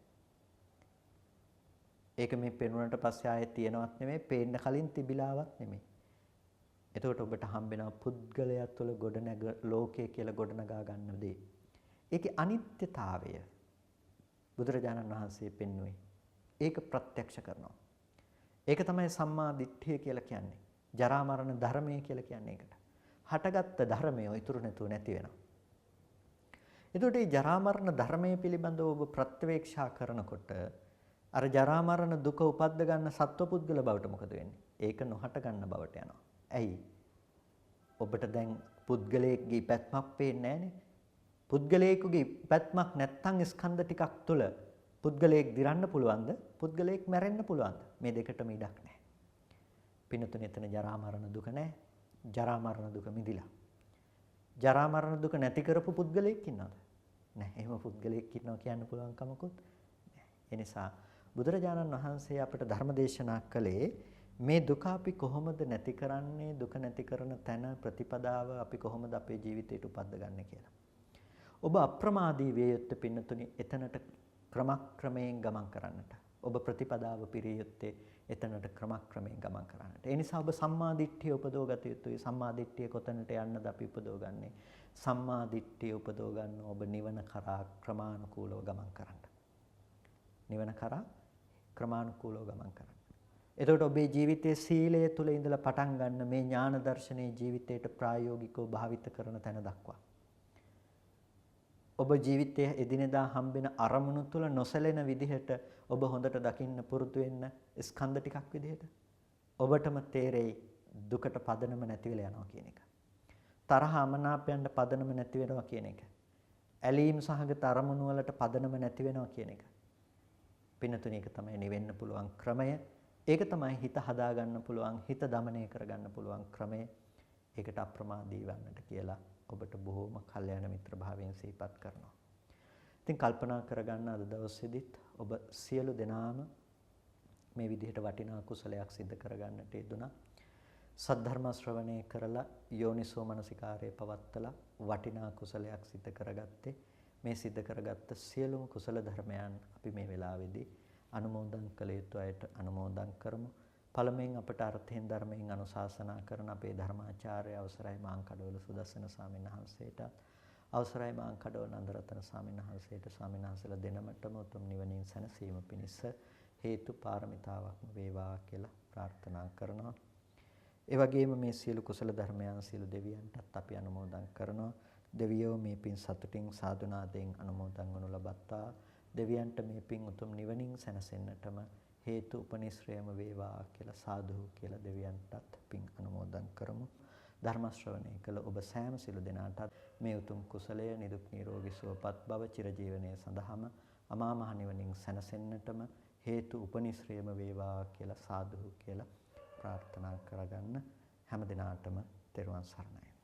ඒක මේ පෙනුනට පස්සේ ආයෙත් තියනවත් නෙමෙයි, පේන්න කලින් තිබිලාවත් නෙමෙයි. එතකොට ඔබට හම්බෙනවා පුද්ගලයා තුළ ගොඩනැග ලෝකය කියලා ගොඩනගා ගන්න දේ. ඒකේ අනිත්‍යතාවය බුදුරජාණන් වහන්සේ පෙන්වුවේ. ඒක ප්‍රත්‍යක්ෂ කරනවා. ඒක තමයි සම්මා දිට්ඨිය කියලා කියන්නේ. ජරා මරණ ධර්මය කියලා කියන්නේ ඒකට. හටගත්ත ධර්මය ඉතුරු නැතුව නැති වෙනවා. එතකොට මේ ජරා මරණ ධර්මය පිළිබඳව ඔබ ප්‍රත්‍යවේක්ෂා කරනකොට අර ජරා මරණ දුක උපද්ද ගන්න සත්වපුද්ගල බවට මොකද වෙන්නේ? ඒක නොහට ගන්න බවට යනවා. ඇයි? ඔබට දැන් පුද්ගලයෙක්ගේ පැත්මක් පේන්නේ නැහනේ. පුද්ගලයෙකුගේ පැත්මක් නැත්තම් ස්කන්ධ ටිකක් තුළ පුද්ගලයෙක් දිරන්න පුළුවන්ද? පුද්ගලයෙක් මැරෙන්න පුළුවන්ද? මේ දෙකටම ඉඩක් නැහැ. පින්නතුනේ එතන ජරා මරණ දුක නැහැ. ජරා මරණ දුක මිදිලා. ජරා මරණ දුක නැති කරපු පුද්ගලයෙක් ඉන්නවද? නැහැ. එහෙම පුද්ගලයෙක් ඉන්නවා කියන්න පුළුවන් කමකුත් නැහැ. ඒ නිසා බුදුරජාණන් වහන්සේ අපට ධර්ම දේශනා කළේ මේ දුක අපි කොහොමද නැති කරන්නේ? දුක නැති කරන තැන ප්‍රතිපදාව අපි කොහොමද අපේ ජීවිතයට උපද්දගන්නේ කියලා. ඔබ අප්‍රමාදී විය යුත්තේ පින්නතුනි එතනට ක්‍රමක්‍රමයෙන් ගමන් කරන්නට. ඔබ ප්‍රතිපදාව පිරිය යුත්තේ එතනට ක්‍රමක්‍රමයෙන් ගමන් කරන්නට. ඒ නිසා ඔබ සම්මා දිට්ඨිය උපදව ගත යුතුයි. සම්මා දිට්ඨිය කොතැනට යන්නද අපි උපදවගන්නේ? සම්මා දිට්ඨිය උපදව ගන්න ඔබ නිවන කරා ක්‍රමානුකූලව ගමන් කරන්න. නිවන කරා ක්‍රමානුකූලව ගමන් කරන්න. එතකොට ඔබේ ජීවිතයේ සීලය තුල ඉඳලා පටන් ගන්න මේ ඥාන දර්ශනයේ ජීවිතයට ප්‍රායෝගිකව භාවිත කරන තැන දක්වා. ඔබ ජීවිතයේ එදිනෙදා හම්බෙන අරමුණු තුල නොසැලෙන විදිහට ඔබ හොඳට දකින්න පුරුදු වෙන්න ස්කන්ධ ටිකක් විදිහට ඔබටම තේරෙයි දුකට පදනම නැති වෙලා යනවා කියන එක. තරහ අමනාපයන්ට පදනම නැති වෙනවා කියන එක. ඇලීම් සහගත අරමුණු වලට පදනම නැති වෙනවා කියන එක. පින්නතුණි ඒක තමයි නිවෙන්න පුළුවන් ක්‍රමය. ඒක තමයි හිත හදා ගන්න පුළුවන්, හිත দমনය කර ගන්න පුළුවන් ක්‍රමය. ඒකට අප්‍රමාදී වන්නට කියලා ඔබට බොහෝම කල්යාණ මිත්‍ර භාවයෙන් සිහිපත් කරනවා. ඉතින් කල්පනා කරගන්න අද දවසේදීත් ඔබ සියලු දෙනාම මේ විදිහට වටිනා කුසලයක් සිද්ධ කරගන්නට යෙදුණා. සද්ධර්ම ශ්‍රවණය කරලා යෝනිසෝ මනසිකාරයේ පවත්තලා වටිනා කුසලයක් සිද්ධ කරගත්තේ. මේ සිද්ධ කරගත්ත සියලුම කුසල ධර්මයන් අපි මේ වෙලාවේදී අනුමෝදන් කළ යුතු අයට අනුමෝදන් කරමු. පළමුවෙන් අපට අර්ථයෙන් ධර්මයෙන් අනුශාසනා කරන අපේ ධර්මාචාර්ය අවසරයි මාංකඩවල සුදස්සන ස්වාමීන් වහන්සේට, අවසරයි මාංකඩවල නන්දරතන ස්වාමීන් වහන්සේට, ස්වාමීන් වහන්සේලා දෙනමටම උතුම් නිවනින් සැනසීම පිණිස හේතු පාරමිතාවක්ම වේවා කියලා ප්‍රාර්ථනා කරනවා. ඒ වගේම මේ සියලු කුසල ධර්මයන් සියලු දෙවියන්ටත් අපි අනුමෝදන් කරනවා. දෙවියෝ මේ පින් සතුටින් සාදුනාදයෙන් අනුමෝදන් වනු ලබත්තා. දෙවියන්ට මේ පින් උතුම් නිවනින් සැනසෙන්නටම හේතු උපනිශ්‍රයම වේවා කියලා සාදු කියලා දෙවියන්ටත් පින් අනුමෝදන් කරමු. ධර්ම ශ්‍රවණය කළ ඔබ සෑම සිළු දෙනාටත් මේ උතුම් කුසලය නිදුක් නිරෝගී සුවපත් බව චිරජීවනයේ සඳහාම අමා මහ නිවනින් සැනසෙන්නටම හේතු උපනිශ්‍රයම වේවා කියලා සාදු කියලා ප්‍රාර්ථනා කරගන්න. හැම දිනාටම තෙරුවන් සරණයි.